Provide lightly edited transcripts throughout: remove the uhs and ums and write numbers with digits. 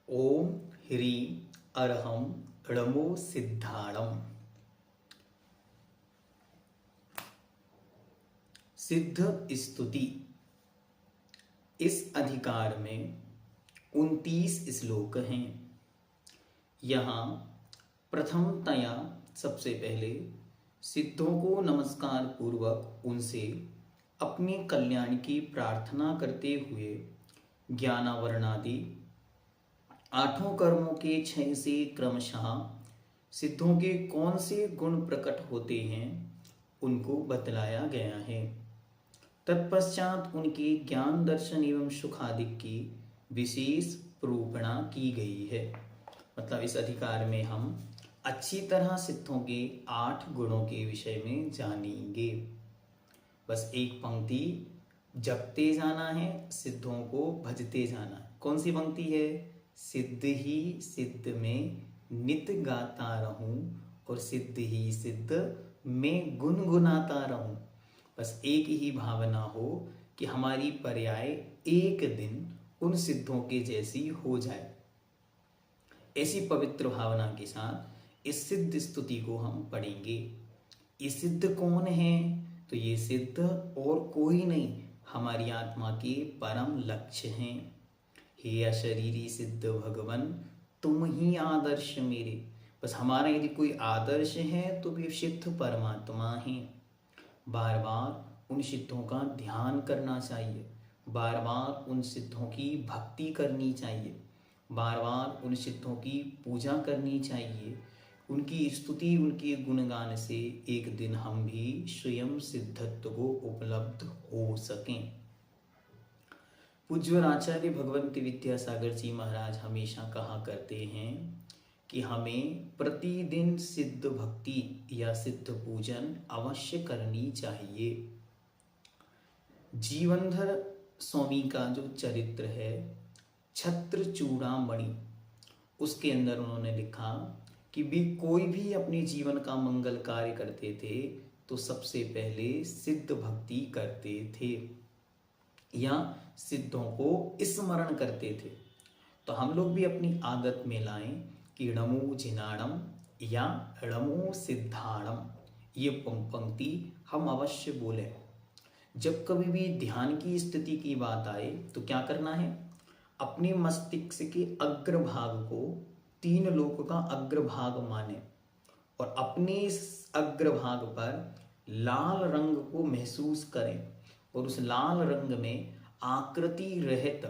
ओम ह्रीं अरहं णमो सिद्धाणम। सिद्ध स्तुति। इस अधिकार में 29 श्लोक हैं। यहाँ प्रथमतया सबसे पहले सिद्धों को नमस्कार पूर्वक उनसे अपने कल्याण की प्रार्थना करते हुए ज्ञानावरणादि 8 कर्मों के 6 से क्रमशः सिद्धों के कौन से गुण प्रकट होते हैं उनको बतलाया गया है। तत्पश्चात उनके ज्ञान दर्शन एवं सुख आदि की विशेष प्रूपणा की गई है। मतलब इस अधिकार में हम अच्छी तरह सिद्धों के 8 गुणों के विषय में जानेंगे। बस एक पंक्ति जपते जाना है, सिद्धों को भजते जाना है। कौन सी पंक्ति है? सिद्ध ही सिद्ध में नित गाता रहूं और सिद्ध ही सिद्ध में गुनगुनाता रहूं। बस एक ही भावना हो कि हमारी पर्याय एक दिन उन सिद्धों के जैसी हो जाए। ऐसी पवित्र भावना के साथ इस सिद्ध स्तुति को हम पढ़ेंगे। ये सिद्ध कौन है? तो ये सिद्ध और कोई नहीं, हमारी आत्मा के परम लक्ष्य हैं। हे अशरीरी सिद्ध भगवन, तुम ही आदर्श मेरे। बस हमारा यदि कोई आदर्श है तो वे सिद्ध परमात्मा हैं। बार बार उन सिद्धों का ध्यान करना चाहिए, बार बार उन सिद्धों की भक्ति करनी चाहिए, बार बार उन सिद्धों की पूजा करनी चाहिए। उनकी स्तुति, उनके गुणगान से एक दिन हम भी स्वयं सिद्धत्व को उपलब्ध हो सकें। पूज्य आचार्य भगवंत विद्यासागर जी महाराज हमेशा कहा करते हैं कि हमें प्रतिदिन सिद्ध भक्ति या सिद्ध पूजन अवश्य करनी चाहिए। जीवनधर स्वामी का जो चरित्र है छत्र चूड़ामणि, उसके अंदर उन्होंने लिखा कि भी कोई भी अपने जीवन का मंगल कार्य करते थे तो सबसे पहले सिद्ध भक्ति करते थे या सिद्धों को स्मरण करते थे। तो हम लोग भी अपनी आदत में लाएं कि णमो जिनाणम या णमो सिद्धाणम, ये पंक्ति हम अवश्य बोलें। जब कभी भी ध्यान की स्थिति की बात आए तो क्या करना है? अपने मस्तिष्क के अग्रभाग को 3 लोक का अग्रभाग माने और अपने इस अग्रभाग पर लाल रंग को महसूस करें और उस लाल रंग में आकृति रहित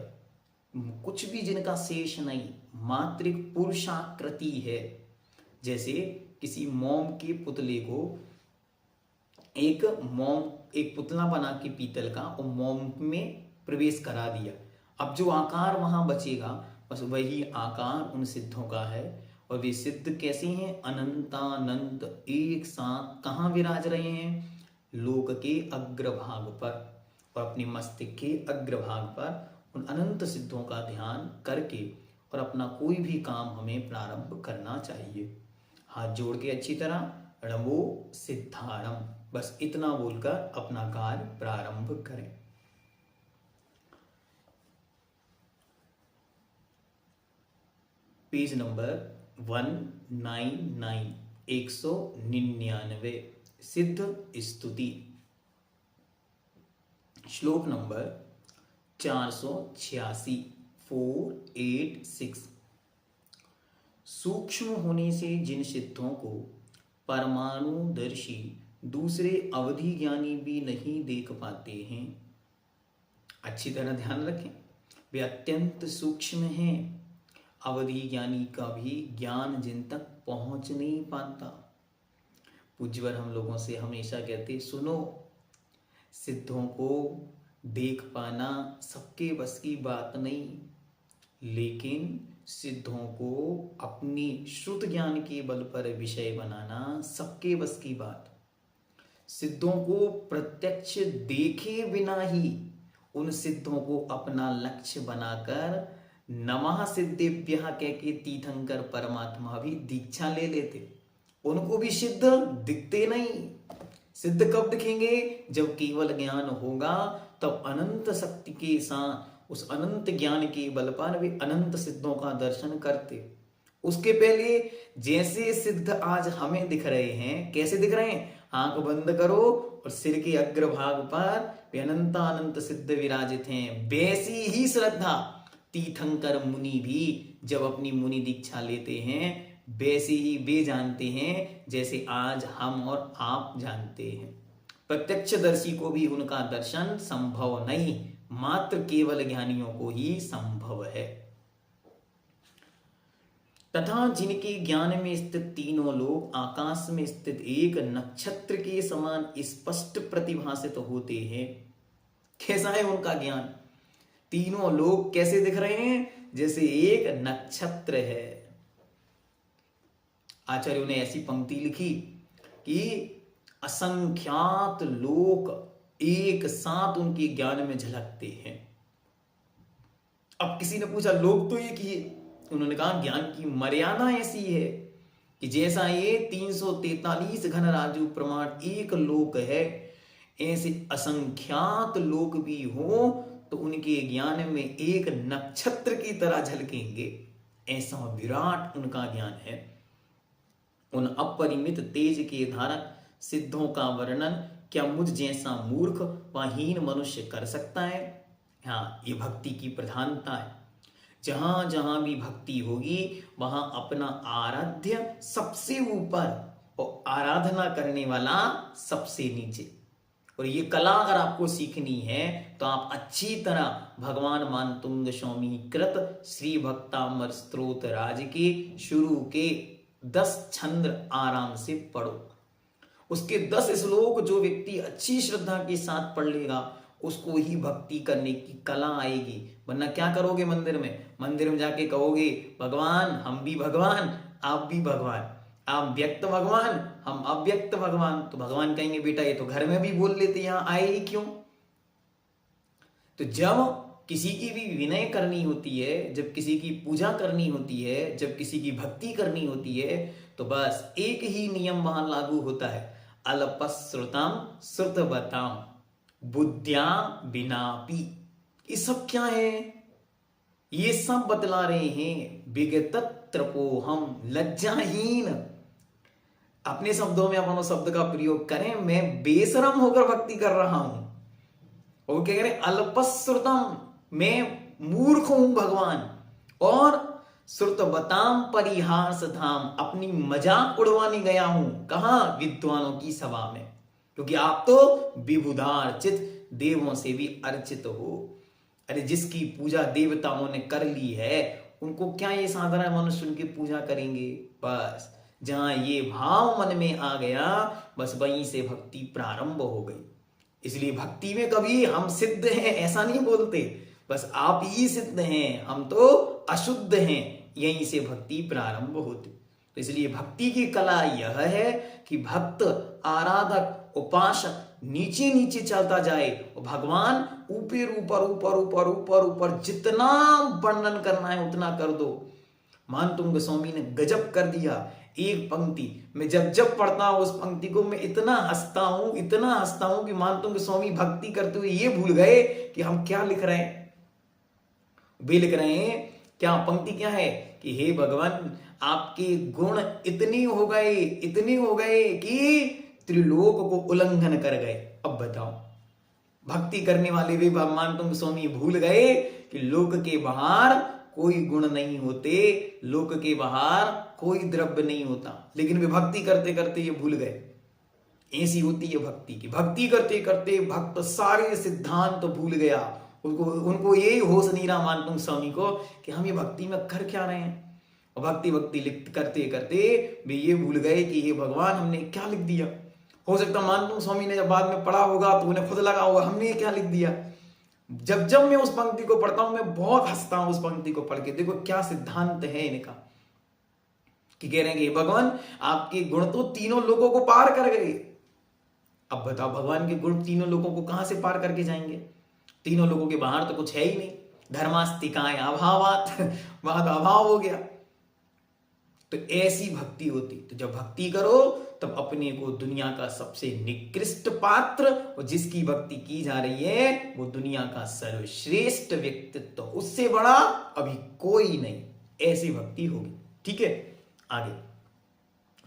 कुछ भी जिनका शेष नहीं, मात्र एक पुरुषाकृति है। जैसे किसी मोम के पुतले को एक पुतला बना के पीतल का और मोम में प्रवेश करा दिया, अब जो आकार वहां बचेगा बस वही आकार उन सिद्धों का है। और वे सिद्ध कैसे हैं? अनंतानंत एक साथ कहाँ विराज रहे हैं? लोक के अग्रभाग पर और अपने मस्तिष्क के अग्रभाग पर उन अनंत सिद्धों का ध्यान करके और अपना कोई भी काम हमें प्रारंभ करना चाहिए। हाथ जोड़ के अच्छी तरह णमो सिद्धाणम, बस इतना बोलकर अपना कार्य प्रारंभ करें। पेज नंबर 199, 199 सिद्ध स्तुति, श्लोक नंबर 486, 486। सूक्ष्म होने से जिन सिद्धों को परमाणुदर्शी दूसरे अवधि ज्ञानी भी नहीं देख पाते हैं, अच्छी तरह ध्यान रखें, वे अत्यंत सूक्ष्म हैं। अवधि ज्ञानी का भी ज्ञान जिन तक पहुंच नहीं पाता। पूज्यवर हम लोगों से हमेशा कहते, सुनो, सिद्धों को देख पाना सबके बस की बात नहीं, लेकिन सिद्धों को अपनी श्रुत ज्ञान के बल पर विषय बनाना सबके बस की बात। सिद्धों को प्रत्यक्ष देखे बिना ही उन सिद्धों को अपना लक्ष्य बनाकर नमः सिद्धेभ्यः कह के तीर्थंकर परमात्मा भी दीक्षा ले लेते। उनको भी सिद्ध दिखते नहीं। सिद्ध कब दिखेंगे? जब केवल ज्ञान होगा, तब अनंत शक्ति के साथ उस अनंत ज्ञान के बल पर वे अनंत सिद्धों का दर्शन करते। उसके पहले जैसे सिद्ध आज हमें दिख रहे हैं, कैसे दिख रहे हैं? आंख बंद करो और सिर के अग्रभाग पर वे अनंत सिद्ध विराजित हैं। वैसी ही श्रद्धा तीर्थंकर मुनि भी जब अपनी मुनि दीक्षा लेते हैं, वैसे ही वे जानते हैं जैसे आज हम और आप जानते हैं। प्रत्यक्षदर्शी को भी उनका दर्शन संभव नहीं, मात्र केवल ज्ञानियों को ही संभव है। तथा जिनके ज्ञान में स्थित तीनों लोग आकाश में स्थित एक नक्षत्र के समान स्पष्ट प्रतिभासित होते हैं। कैसा है उनका ज्ञान? तीनों लोग कैसे दिख रहे हैं? जैसे एक नक्षत्र है। आचार्यों ने ऐसी पंक्ति लिखी कि असंख्यात लोक एक साथ उनके ज्ञान में झलकते हैं। अब किसी ने पूछा लोग तो एक ही है। उन्होंने कहा ज्ञान की मर्यादा ऐसी है कि जैसा ये 343 घन राजु प्रमाण एक लोक है, ऐसे असंख्यात लोक भी हो तो उनके ज्ञान में एक नक्षत्र की तरह झलकेंगे। ऐसा विराट उनका ज्ञान है। उन अपरिमित तेज के धारक सिद्धों का वर्णन क्या मुझ जैसा मूर्ख व हीन मनुष्य कर सकता है? हाँ, ये भक्ति की प्रधानता है। जहां जहां भी भक्ति होगी वहां अपना आराध्य सबसे ऊपर और आराधना करने वाला सबसे नीचे। और ये कला अगर आपको सीखनी है तो आप अच्छी तरह भगवान मानतुंग स्वामी कृत श्री भक्तामर स्तोत्र राज के शुरू के 10 छंद आराम से पढ़ो। उसके 10 श्लोक जो व्यक्ति अच्छी श्रद्धा के साथ पढ़ लेगा उसको ही भक्ति करने की कला आएगी। वरना क्या करोगे? मंदिर में जाके कहोगे भगवान हम भी भगवान आप भी भगवान, आप व्यक्त भगवान हम अव्यक्त भगवान, तो भगवान कहेंगे बेटा ये तो घर में भी बोल लेते, यहां आए ही क्यों? तो जब किसी की भी विनय करनी होती है, जब किसी की पूजा करनी होती है, जब किसी की भक्ति करनी होती है, तो बस एक ही नियम वहां लागू होता है, अल्पश्रुतम श्रुतवताम बुद्ध्या विनापि। ये सब क्या है? ये सब बतला रहे हैं विगतत्रपोहम, लज्जाहीन। अपने शब्दों में अपन शब्द का प्रयोग करें, मैं बेशरम होकर भक्ति कर रहा हूं। और क्या करें? अल्पश्रुतम, मैं मूर्ख हूं भगवान। और श्रुतवताम परिहास धाम, अपनी मजाक उड़वाने गया हूं। कहां? विद्वानों की सभा में। क्योंकि आप तो विबुधार्चित, देवों से भी अर्चित हो। अरे जिसकी पूजा देवताओं ने कर ली है उनको क्या ये साधारण मनुष्य उनकी पूजा करेंगे? बस जहां ये भाव मन में आ गया बस वहीं से भक्ति प्रारंभ हो गई। इसलिए भक्ति में कभी हम सिद्ध हैं ऐसा नहीं बोलते, बस आप ही सिद्ध हैं, हम तो अशुद्ध हैं, यहीं से भक्ति प्रारंभ होती। तो इसलिए भक्ति की कला यह है कि भक्त आराधक उपासक नीचे नीचे चलता जाए और भगवान ऊपर ऊपर ऊपर ऊपर ऊपर ऊपर जितना वर्णन करना है उतना कर दो। मानतुंग स्वामी ने गजब कर दिया। एक पंक्ति मैं जब जब पढ़ता हूं उस पंक्ति को मैं इतना हंसता हूं कि मानतुंग स्वामी भक्ति करते हुए ये भूल गए कि हम क्या लिख रहे हैं। वे लिख रहे हैं क्या? पंक्ति क्या है कि हे भगवान आपके गुण इतने हो गए कि त्रिलोक को उल्लंघन कर गए। अब बताओ, भक्ति करने वाले भी मानतुंग स्वामी भूल गए कि लोक के बाहर कोई गुण नहीं होते, लोक के बाहर कोई द्रव्य नहीं होता, लेकिन वे भक्ति करते करते ये भूल गए। ऐसी होती है भक्ति की। भक्ति करते करते भक्त सारे सिद्धांत तो भूल गया। उनको यही होश नहीं रहा मानतुंग स्वामी को कि हम ये भक्ति में कर क्या रहे हैं। और भक्ति लिख करते करते वे ये भूल गए कि ये भगवान हमने क्या लिख दिया। हो सकता मानतुंग स्वामी ने जब बाद में पढ़ा होगा तो उन्हें खुद लगा होगा हमने ये क्या लिख दिया। जब मैं उस पंक्ति को पढ़ता हूं मैं बहुत हंसता हूं उस पंक्ति को पढ़ के। देखो क्या सिद्धांत है इनका कि कह रहे हैं कि भगवान आपके गुण तो तीनों लोगों को पार कर गए। अब बताओ भगवान के गुण तीनों लोगों को कहां से पार करके जाएंगे? तीनों लोगों के बाहर तो कुछ है ही नहीं। धर्मास्तिकाएं अभावात, वहां तो अभाव हो गया। तो ऐसी भक्ति होती। तो जब भक्ति करो तब अपने को दुनिया का सबसे निकृष्ट पात्र, और जिसकी भक्ति की जा रही है वो दुनिया का सर्वश्रेष्ठ व्यक्तित्व, उससे बड़ा अभी कोई नहीं, ऐसी भक्ति होगी। ठीक है, आगे,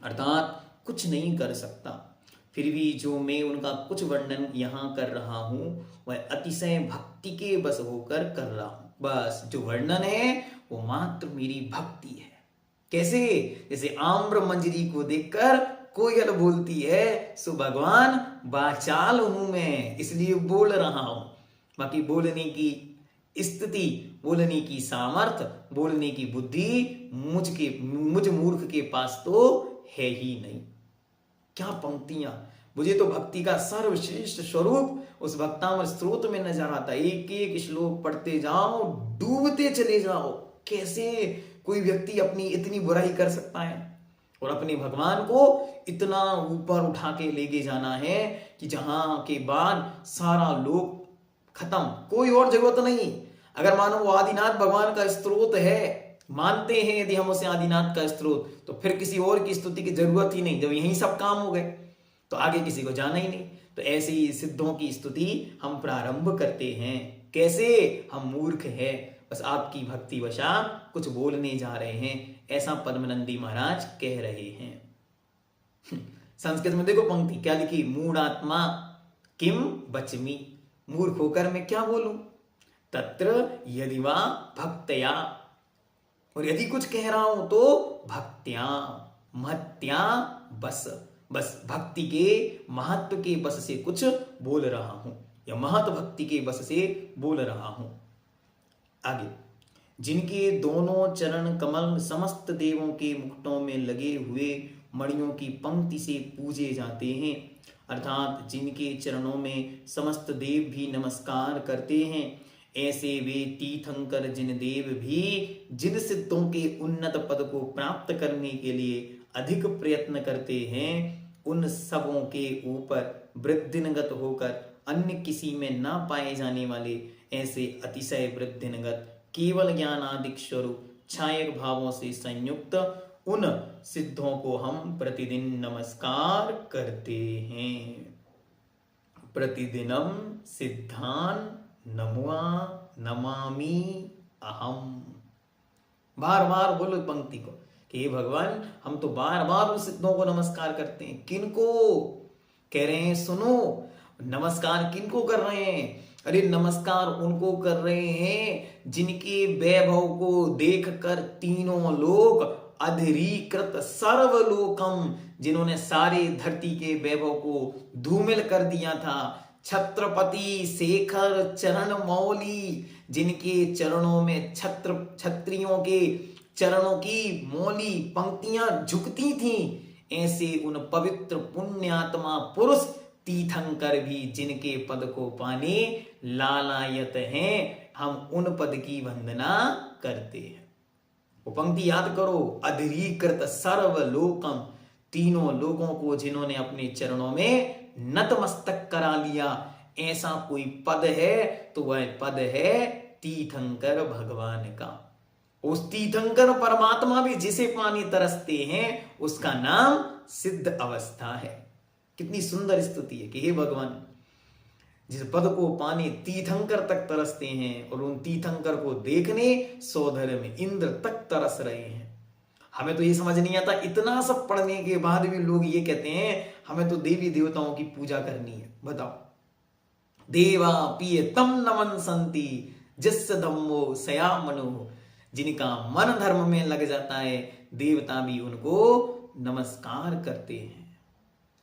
अर्थात कुछ नहीं कर सकता, फिर भी जो मैं उनका कुछ वर्णन यहां कर रहा हूं वह अतिशय भक्ति के बस होकर कर रहा हूं। बस जो वर्णन है वो मात्र मेरी भक्ति है। कैसे? जैसे आम्र मंजरी को देखकर कोयल बोलती है, सो भगवान वाचाल हूं मैं, इसलिए बोल रहा हूं। बाकी बोलने की स्थिति, बोलने की सामर्थ्य, बोलने की बुद्धि मुझ मूर्ख के पास तो है ही नहीं। क्या पंक्तियां! मुझे तो भक्ति का सर्वश्रेष्ठ स्वरूप उस भक्तामृत स्रोत में नजर आता। एक एक श्लोक पढ़ते जाओ, डूबते चले जाओ। कैसे कोई व्यक्ति अपनी इतनी बुराई कर सकता है और अपने भगवान को इतना ऊपर उठा के लेके जाना है कि जहां के बाद सारा लोक खत्म, कोई और जरूरत नहीं। अगर मानो वो आदिनाथ भगवान का स्रोत है, मानते हैं यदि हम उसे आदिनाथ का स्रोत, तो फिर किसी और की स्तुति की जरूरत ही नहीं। जब यहीं सब काम हो गए तो आगे किसी को जाना ही नहीं। तो ऐसे ही सिद्धों की स्तुति हम प्रारंभ करते हैं। कैसे? हम मूर्ख हैं, बस आपकी भक्ति वशा कुछ बोलने जा रहे हैं, ऐसा पद्मनंदी महाराज कह रहे हैं। संस्कृत में देखो पंक्ति क्या लिखी, मूढ़ात्मा किम बचमी, मूर्ख होकर मैं क्या बोलूं। तत्र यदि वा भक्तया, और यदि कुछ कह रहा हूं तो भक्त्या महत्या बस भक्ति के महत्व के बस से कुछ बोल रहा हूं, या महत्व भक्ति के बस से बोल रहा हूं। आगे, जिनके दोनों चरण कमल समस्त देवों के मुकुटों में लगे हुए मणियों की पंक्ति से पूजे जाते हैं, अर्थात जिनके चरणों में समस्त देव भी नमस्कार करते हैं, ऐसे वे तीर्थंकर जिन देव भी जिन सिद्धों के उन्नत पद को प्राप्त करने के लिए अधिक प्रयत्न करते हैं, उन सबों के ऊपर वृद्धिनगत होकर अन्य किसी में ना पाए जाने वाले ऐसे अतिशय वृद्धिनगत केवल ज्ञानादिक स्वरूप छायक भावों से संयुक्त उन सिद्धों को हम प्रतिदिन नमस्कार करते हैं। प्रतिदिनम सिद्धान नमवा नमामि अहम। बार बार बोलो पंक्ति को कि हे भगवान, हम तो बार बार उन सिद्धों को नमस्कार करते हैं। किनको कह रहे हैं? सुनो, नमस्कार किनको कर रहे हैं? अरे नमस्कार उनको कर रहे हैं जिनके वैभव को देखकर तीनों लोग अधीरीकृत सर्वलोकम, जिन्होंने सारे धरती के वैभव को धूमिल कर दिया था, छत्रपति शेखर चरण मौली, जिनके चरणों में क्षत्रियों के चरणों की मौली पंक्तियां झुकती थीं, ऐसे उन पवित्र पुण्यात्मा पुरुष तीर्थंकर भी जिनके पद को पाने लालायत हैं, हम उन पद की वंदना करते हैं। वो पंक्ति याद करो, अधीरीकृत सर्वलोकम, तीनों लोगों को जिन्होंने अपने चरणों में नतमस्तक करा लिया, ऐसा कोई पद है तो वह पद है तीर्थंकर भगवान का। उस तीर्थंकर परमात्मा भी जिसे पानी तरसते हैं उसका नाम सिद्ध अवस्था है। कितनी सुंदर स्तुति है कि हे भगवान, जिस पद को पाने तीर्थंकर तक तरसते हैं और उन तीर्थंकर को देखने सौधर में इंद्र तक तरस रहे हैं। हमें तो ये समझ नहीं आता, इतना सब पढ़ने के बाद भी लोग ये कहते हैं हमें तो देवी देवताओं की पूजा करनी है। बताओ, देवा पिय तम नमन संति जिस धम्मो सया मनो, जिनका मन धर्म में लग जाता है देवता भी उनको नमस्कार करते हैं।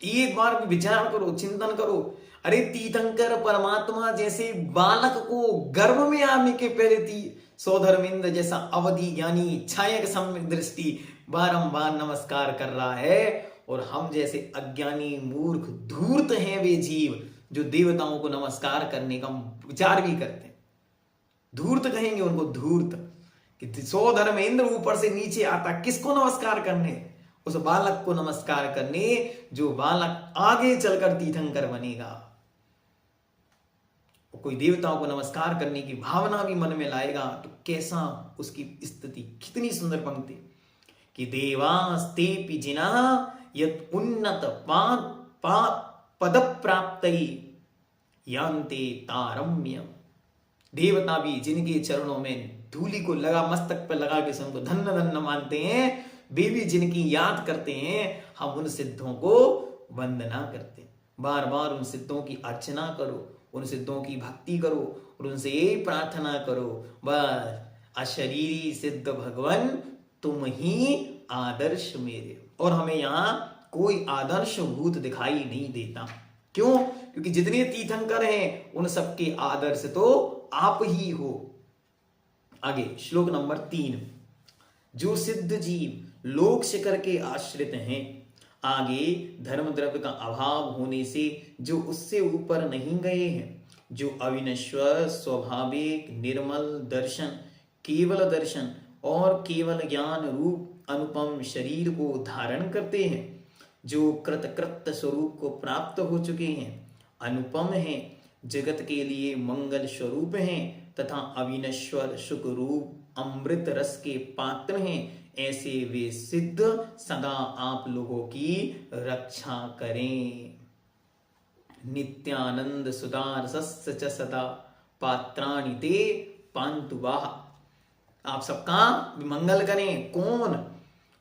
एक बार भी विचार करो, चिंतन करो। अरे तीर्थंकर परमात्मा जैसे बालक को गर्भ में आने के पहले थी सौधर्मेंद्र जैसा अवधि ज्ञानी छायक सम्यक दृष्टि बारंबार नमस्कार कर रहा है, और हम जैसे अज्ञानी मूर्ख धूर्त हैं वे जीव जो देवताओं को नमस्कार करने का विचार भी करते हैं। धूर्त कहेंगे उनको, धूर्त कि सौधर्मेंद्र ऊपर से नीचे आता, किसको नमस्कार करने? उस बालक को नमस्कार करने जो बालक आगे चलकर तीर्थंकर बनेगा। कोई देवताओं को नमस्कार करने की भावना भी मन में लाएगा तो कैसा उसकी स्थिति। कितनी सुंदर पंक्ति कि देवास्तेपि जिना यत उन्नत पद प्राप्त यान्ते तारम्य। देवता भी जिनके चरणों में धूलि को लगा, मस्तक पर लगा के उनको धन्य धन्य मानते हैं, वे भी जिनकी याद करते हैं, हम उन सिद्धों को वंदना करते हैं। बार बार उन सिद्धों की अर्चना करो, उन सिद्धों की भक्ति करो और उनसे यही प्रार्थना करो, बस अशरीरी सिद्ध भगवान तुम ही आदर्श मेरे। और हमें यहाँ कोई आदर्श भूत दिखाई नहीं देता। क्यों? क्योंकि जितने तीर्थंकर हैं उन सबके आदर्श तो आप ही हो। आगे श्लोक नंबर 3। जो सिद्ध जीव लोक शिखर के आश्रित हैं, आगे धर्म द्रव्य का अभाव होने से जो उससे ऊपर नहीं गए हैं, जो अविनश्वर स्वाभाविक निर्मल दर्शन, केवल दर्शन और केवल ज्ञान रूप अनुपम शरीर को धारण करते हैं, जो कृतकृत्य स्वरूप को प्राप्त हो चुके हैं, अनुपम हैं, जगत के लिए मंगल स्वरूप हैं तथा अविनश्वर सुख रूप अमृत रस के पात्र हैं, ऐसे वे सिद्ध सदा आप लोगों की रक्षा करें। नित्यानंद सुदारसस्य च सदा पात्राणि ते पान्तु वाह। आप सबका मंगल करें। कौन?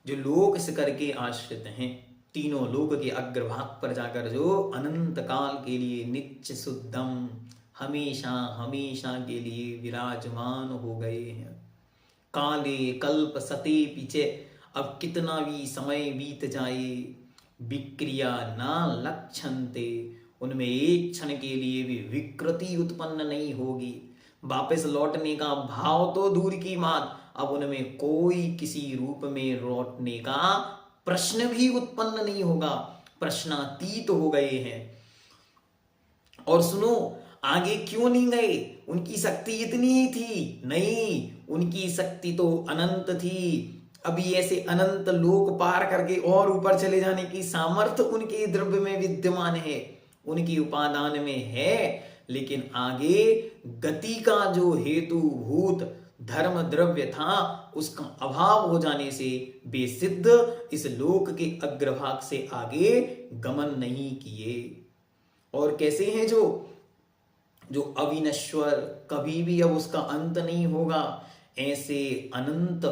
जो लोक शिखर के आश्रित हैं, तीनों लोक के अग्रभाग पर जाकर जो अनंत काल के लिए नित्य शुद्धम हमेशा हमेशा के लिए विराजमान हो गए हैं। काले कल्प सते पीछे, अब कितना भी समय बीत जाए, विक्रिया ना लक्षन्ते, उनमें एक क्षण के लिए भी विकृति उत्पन्न नहीं होगी। वापस लौटने का भाव तो दूर की बात, अब उनमें कोई किसी रूप में लौटने का प्रश्न भी उत्पन्न नहीं होगा, प्रश्नातीत हो गए हैं। और सुनो, आगे क्यों नहीं गए? उनकी शक्ति इतनी ही थी? नहीं, उनकी शक्ति तो अनंत थी। अभी ऐसे अनंत लोक पार करके और ऊपर चले जाने की सामर्थ्य उनके द्रव्य में विद्यमान है, उनकी उपादान में है। लेकिन आगे गति का जो हेतुभूत धर्म द्रव्य था उसका अभाव हो जाने से वे सिद्ध इस लोक के अग्रभाग से आगे गमन नहीं किए। और कैसे हैं? जो अविनश्वर, कभी भी अब उसका अंत नहीं होगा, ऐसे अनंत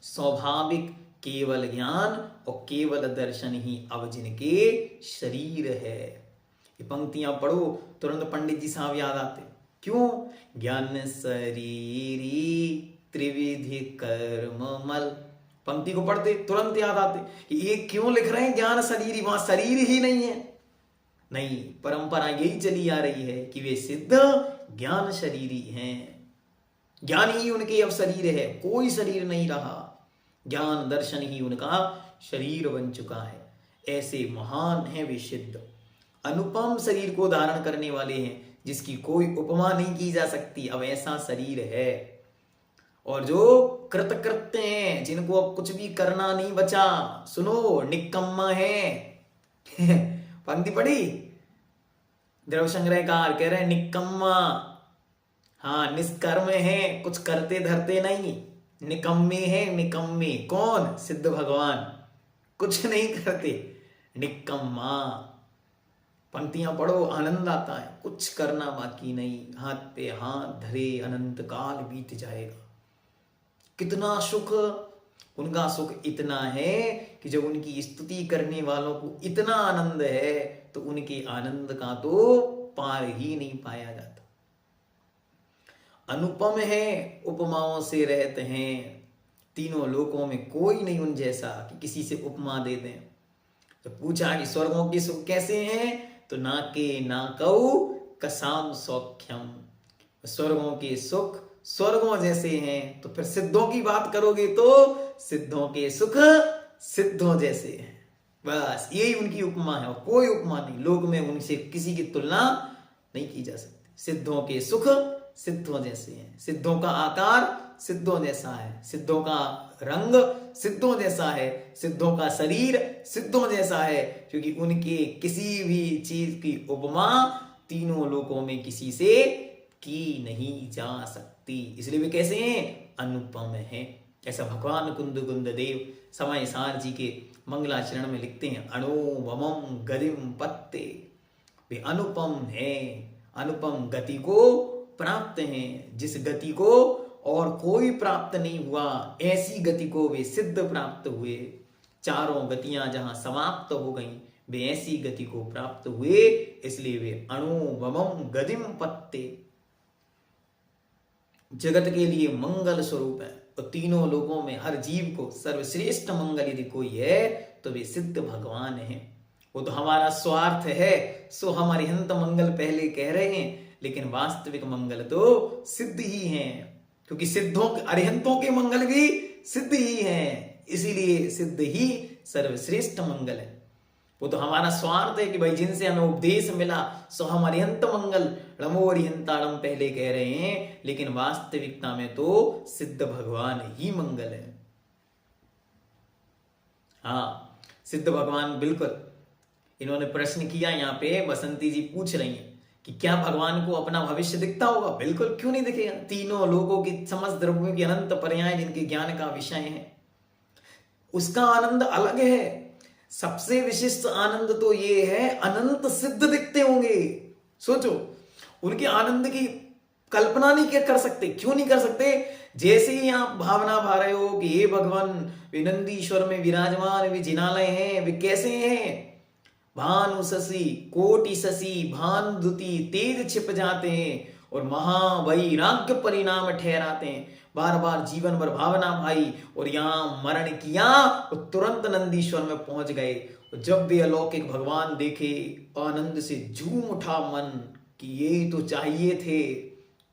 स्वाभाविक केवल ज्ञान और केवल दर्शन ही अब जिनके शरीर है। ये पंक्तियां पढ़ो तुरंत पंडित जी साहब याद आते। क्यों? ज्ञान शरीरी त्रिविधि कर्म मल। पंक्ति को पढ़ते तुरंत याद आते कि ये क्यों लिख रहे हैं ज्ञान शरीरी, वहां शरीर ही नहीं है। नहीं, परंपरा यही चली आ रही है कि वे सिद्ध ज्ञान शरीरी हैं, ज्ञान ही उनके अब शरीर है, कोई शरीर नहीं रहा, ज्ञान दर्शन ही उनका शरीर बन चुका है। ऐसे महान है वे सिद्ध, अनुपम शरीर को धारण करने वाले हैं, जिसकी कोई उपमा नहीं की जा सकती। अब ऐसा शरीर है। और जो कृतकृत्य हैं, जिनको अब कुछ भी करना नहीं बचा, सुनो, निकम्मा है। पंक्ति पढ़ी? द्रव्य संग्रहकार कह रहे हैं निकम्मा, हाँ, निष्कर्म है, कुछ करते धरते नहीं, निकम्मे है, निकम्मे। कौन? सिद्ध भगवान, कुछ नहीं करते, निकम्मा। पंक्तियां पढ़ो, आनंद आता है, कुछ करना बाकी नहीं, हाथ पे हाथ धरे अनंत काल बीत जाएगा। कितना सुख, उनका सुख इतना है कि जब उनकी स्तुति करने वालों को इतना आनंद है तो उनके आनंद का तो पार ही नहीं पाया जाता। अनुपम है, उपमाओं से रहते हैं, तीनों लोकों में कोई नहीं उन जैसा कि किसी से उपमा दे दें। तो पूछा कि स्वर्गों के सुख कैसे हैं? तो नाके नाकौ कसाम सौख्यम। स्वर्गों के सुख स्वर्गों जैसे हैं। तो फिर सिद्धों की बात करोगे तो सिद्धों के सुख सिद्धों जैसे हैं। बस यही उनकी उपमा है, और कोई उपमा नहीं। लोक में उनसे किसी की तुलना नहीं की जा सकती। सिद्धों के सुख सिद्धों जैसे हैं, सिद्धों का आकार सिद्धों जैसा है, सिद्धों का रंग सिद्धों जैसा है, सिद्धों का शरीर सिद्धों जैसा है, क्योंकि उनके किसी भी चीज की उपमा तीनों लोकों में किसी से की नहीं जा सकती। इसलिए वे कैसे हैं? अनुपम है। ऐसा भगवान कुंद देव समय सार जी के मंगलाचरण में लिखते हैं। अणो वमम गदिम पत्ते, वे अनुपम है, अनुपम गति को प्राप्त हैं, जिस गति को और कोई प्राप्त नहीं हुआ, ऐसी गति को वे सिद्ध प्राप्त हुए। चारों गतियां जहां समाप्त हो गईं, वे ऐसी गति को प्राप्त हुए, इसलिए वे अणु वमम गदिम पत्ते, जगत के लिए मंगल स्वरूप है। तो तीनों लोगों में हर जीव को सर्वश्रेष्ठ मंगल यदि कोई है तो वे सिद्ध भगवान हैं। वो तो हमारा स्वार्थ है, सो हम अरिहंत मंगल पहले कह रहे हैं, लेकिन वास्तविक मंगल तो सिद्ध ही हैं, क्योंकि सिद्धों अरिहंतों के मंगल भी सिद्ध ही हैं, इसीलिए सिद्ध ही सर्वश्रेष्ठ मंगल है। वो तो हमारा स्वार्थ है कि भाई जिनसे हमें उपदेश मिला सो हम अरिहंत मंगल रमो अरिहंतारम पहले कह रहे हैं, लेकिन वास्तविकता में तो सिद्ध भगवान ही मंगल है। हाँ, सिद्ध भगवान बिल्कुल। इन्होंने प्रश्न किया, यहाँ पे बसंती जी पूछ रही हैं कि क्या भगवान को अपना भविष्य दिखता होगा? बिल्कुल, क्यों नहीं दिखेगा। तीनों लोगों की समस्त द्रव्यों की अनंत पर्याय जिनके ज्ञान का विषय है, उसका आनंद अलग है। सबसे विशिष्ट आनंद तो ये है, अनंत सिद्ध दिखते होंगे। सोचो, उनके आनंद की कल्पना नहीं कर सकते। क्यों नहीं कर सकते? जैसे ही आप भावना भा रहे हो कि हे भगवान वे नंदीश्वर में विराजमान, वे जिनालय हैं, वे कैसे हैं? भानु शशि कोटि शशि भान दुति तेज छिप जाते हैं और महावैराग्य परिणाम ठहराते हैं। बार बार जीवन भर भावना भाई और यहाँ मरण किया और तुरंत नंदीश्वर में पहुंच गए। जब वे अलौकिक भगवान देखे, आनंद से झूम उठा मन कि यही तो चाहिए थे,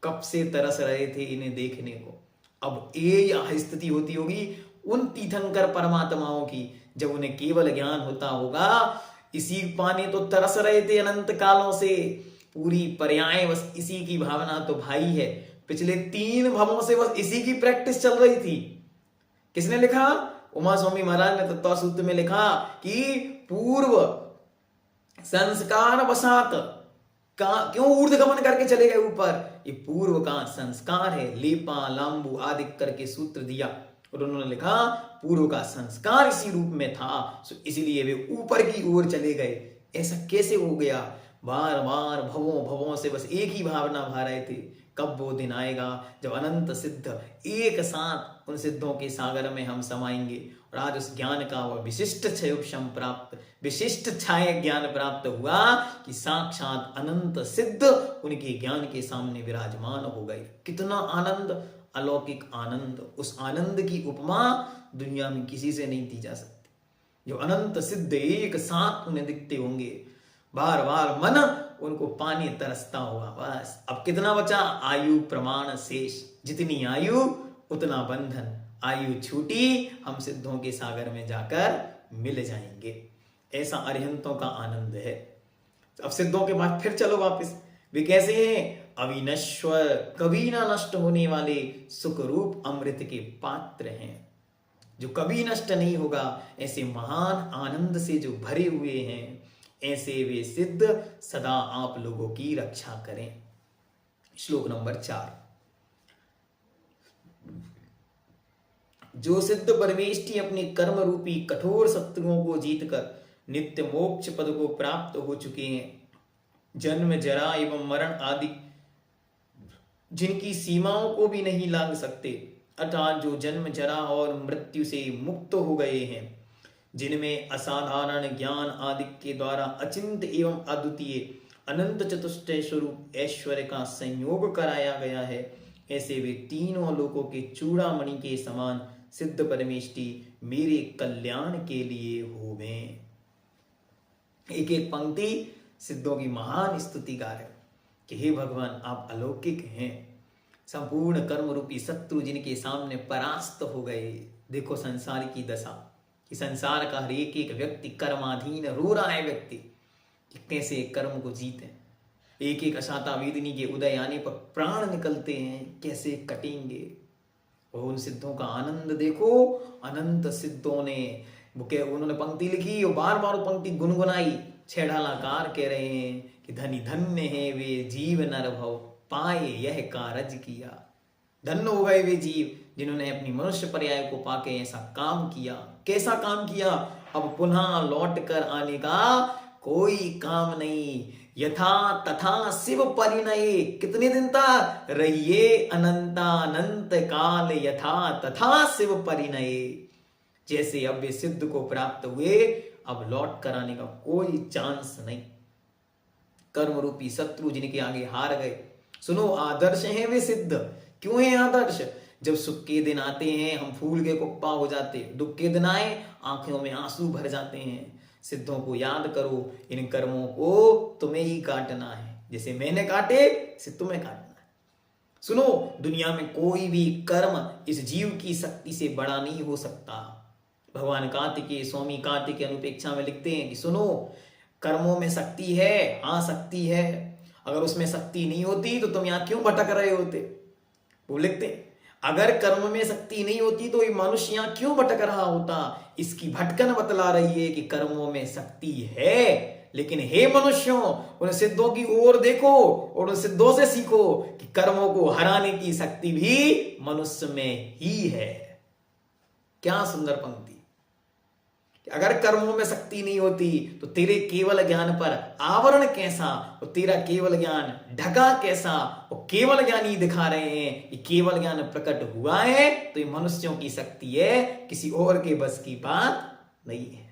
कब से तरस रहे थे इन्हें देखने को। अब ये स्थिति होती होगी उन तीर्थंकर परमात्माओं की, जब उन्हें केवल ज्ञान होता होगा इसी पाने तो तरस रहे थे अनंत कालों से, पूरी पर्याय बस इसी की भावना तो भाई है। पिछले 3 भवों से बस इसी की प्रैक्टिस चल रही थी। किसने लिखा? उमा स्वामी महाराज ने तत्व सूत्र में लिखा कि पूर्व संस्कार वसात का क्यों ऊर्ध्वगमन करके चले गए ऊपर, ये पूर्व का संस्कार है। लेपा लांबू आदि करके सूत्र दिया और उन्होंने लिखा पूर्व का संस्कार इसी रूप में था, इसलिए वे ऊपर की ओर चले गए। ऐसा कैसे हो गया? बार बार भवों भवों से बस एक ही भावना भा रहे थे, कब वो दिन आएगा जब अनंत सिद्ध एक साथ उन सिद्धों के सागर में हम समाएंगे। और आज उस ज्ञान का वह विशिष्ट क्षयोक्षम प्राप्त, विशिष्ट छाया ज्ञान प्राप्त हुआ कि साक्षात अनंत सिद्ध उनके ज्ञान के सामने विराजमान हो गए। कितना आनंद, अलौकिक आनंद। उस आनंद की उपमा दुनिया में किसी से नहीं दी जा सकती। जो अनंत सिद्ध एक साथ उन्हें दिखते होंगे, बार बार मन उनको पानी तरसता होगा। बस अब कितना बचा? आयु प्रमाण शेष, जितनी आयु उतना बंधन। आयु छूटी, हम सिद्धों के सागर में जाकर मिल जाएंगे। ऐसा अरिहंतों का आनंद है। अब सिद्धों के बाद फिर चलो वापस, वे कैसे हैं? अविनश्वर, कभी ना नष्ट होने वाले सुख रूप अमृत के पात्र हैं, जो कभी नष्ट नहीं होगा। ऐसे महान आनंद से जो भरे हुए हैं, ऐसे वे सिद्ध सदा आप लोगों की रक्षा करें। श्लोक नंबर 4। जो सिद्ध परमेष्ठी अपने कर्म रूपी कठोर शत्रुओं को जीतकर नित्य मोक्ष पद को प्राप्त हो चुके हैं, जन्म जरा एवं मरण आदि जिनकी सीमाओं को भी नहीं लांघ सकते, अर्थात जो जन्म जरा और मृत्यु से मुक्त हो गए हैं, जिनमें असाधारण ज्ञान आदि के द्वारा अचिंत एवं अद्वितीय अनंत चतुष्टय स्वरूप ऐश्वर्य का संयोग कराया गया है, ऐसे वे तीनों लोकों के चूड़ामणि के समान सिद्ध परमेष्ठी मेरे कल्याण के लिए होवे। एक एक पंक्ति सिद्धों की महान स्तुतिकार है कि हे भगवान आप अलौकिक हैं, संपूर्ण कर्म रूपी शत्रु जिनके सामने परास्त हो गए। देखो संसार की दशा कि संसार का हर एक एक व्यक्ति कर्माधीन रो रहा है व्यक्ति कि कैसे कर्म को जीते। एक एक अशाता वेदिनी के उदय आने पर प्राण निकलते हैं, कैसे कटेंगे। और उन सिद्धों का आनंद देखो, अनंत सिद्धों ने उन्होंने पंक्ति लिखी और बार बार पंक्ति गुनगुनाई। छेड़ालाकार कह रहे हैं कि धनी धन्य है वे जीव नर भव पाए यह कारज किया। धन्य हो गए वे जीव जिन्होंने अपनी मनुष्य पर्याय को पाके ऐसा काम किया। कैसा काम किया? अब पुनः लौट कर आने का कोई काम नहीं। यथा तथा शिव परिणय, कितने दिन तक रहिए? अनंतानंत काल यथा तथा शिव परिणय। जैसे अब वे सिद्ध को प्राप्त हुए, अब लौट कर आने का कोई चांस नहीं। कर्म रूपी शत्रु जिनके आगे हार गए। सुनो, आदर्श हैं वे सिद्ध। क्यों है आदर्श? जब सुख के दिन आते हैं हम फूल के कुप्पा हो जाते, दुख के दिन आए आंखों में आंसू भर जाते हैं। सिद्धों को याद करो, इन कर्मों को तुम्हें ही काटना है। जैसे मैंने काटे से तुम्हें काटना है। सुनो, दुनिया में कोई भी कर्म इस जीव की शक्ति से बड़ा नहीं हो सकता। भगवान कार्तिकेय, स्वामी कार्तिकेय अनुपेक्षा में लिखते हैं कि सुनो, कर्मों में शक्ति है। हाँ, शक्ति है। अगर उसमें शक्ति नहीं होती तो तुम यहां क्यों भटक रहे होते? वो लिखते हैं, अगर कर्म में शक्ति नहीं होती तो ये मनुष्य यहां क्यों भटक रहा होता? इसकी भटकन बतला रही है कि कर्मों में शक्ति है। लेकिन हे मनुष्यों, उन सिद्धों की ओर देखो और उन सिद्धों से सीखो कि कर्मों को हराने की शक्ति भी मनुष्य में ही है। क्या सुंदर पंक्ति! अगर कर्मों में शक्ति नहीं होती तो तेरे केवल ज्ञान पर आवरण कैसा, और तेरा केवल ज्ञान ढका कैसा? और केवल ज्ञान ही दिखा रहे हैं। ये केवल ज्ञान प्रकट हुआ है तो ये मनुष्यों की शक्ति है, किसी और के बस की बात नहीं है।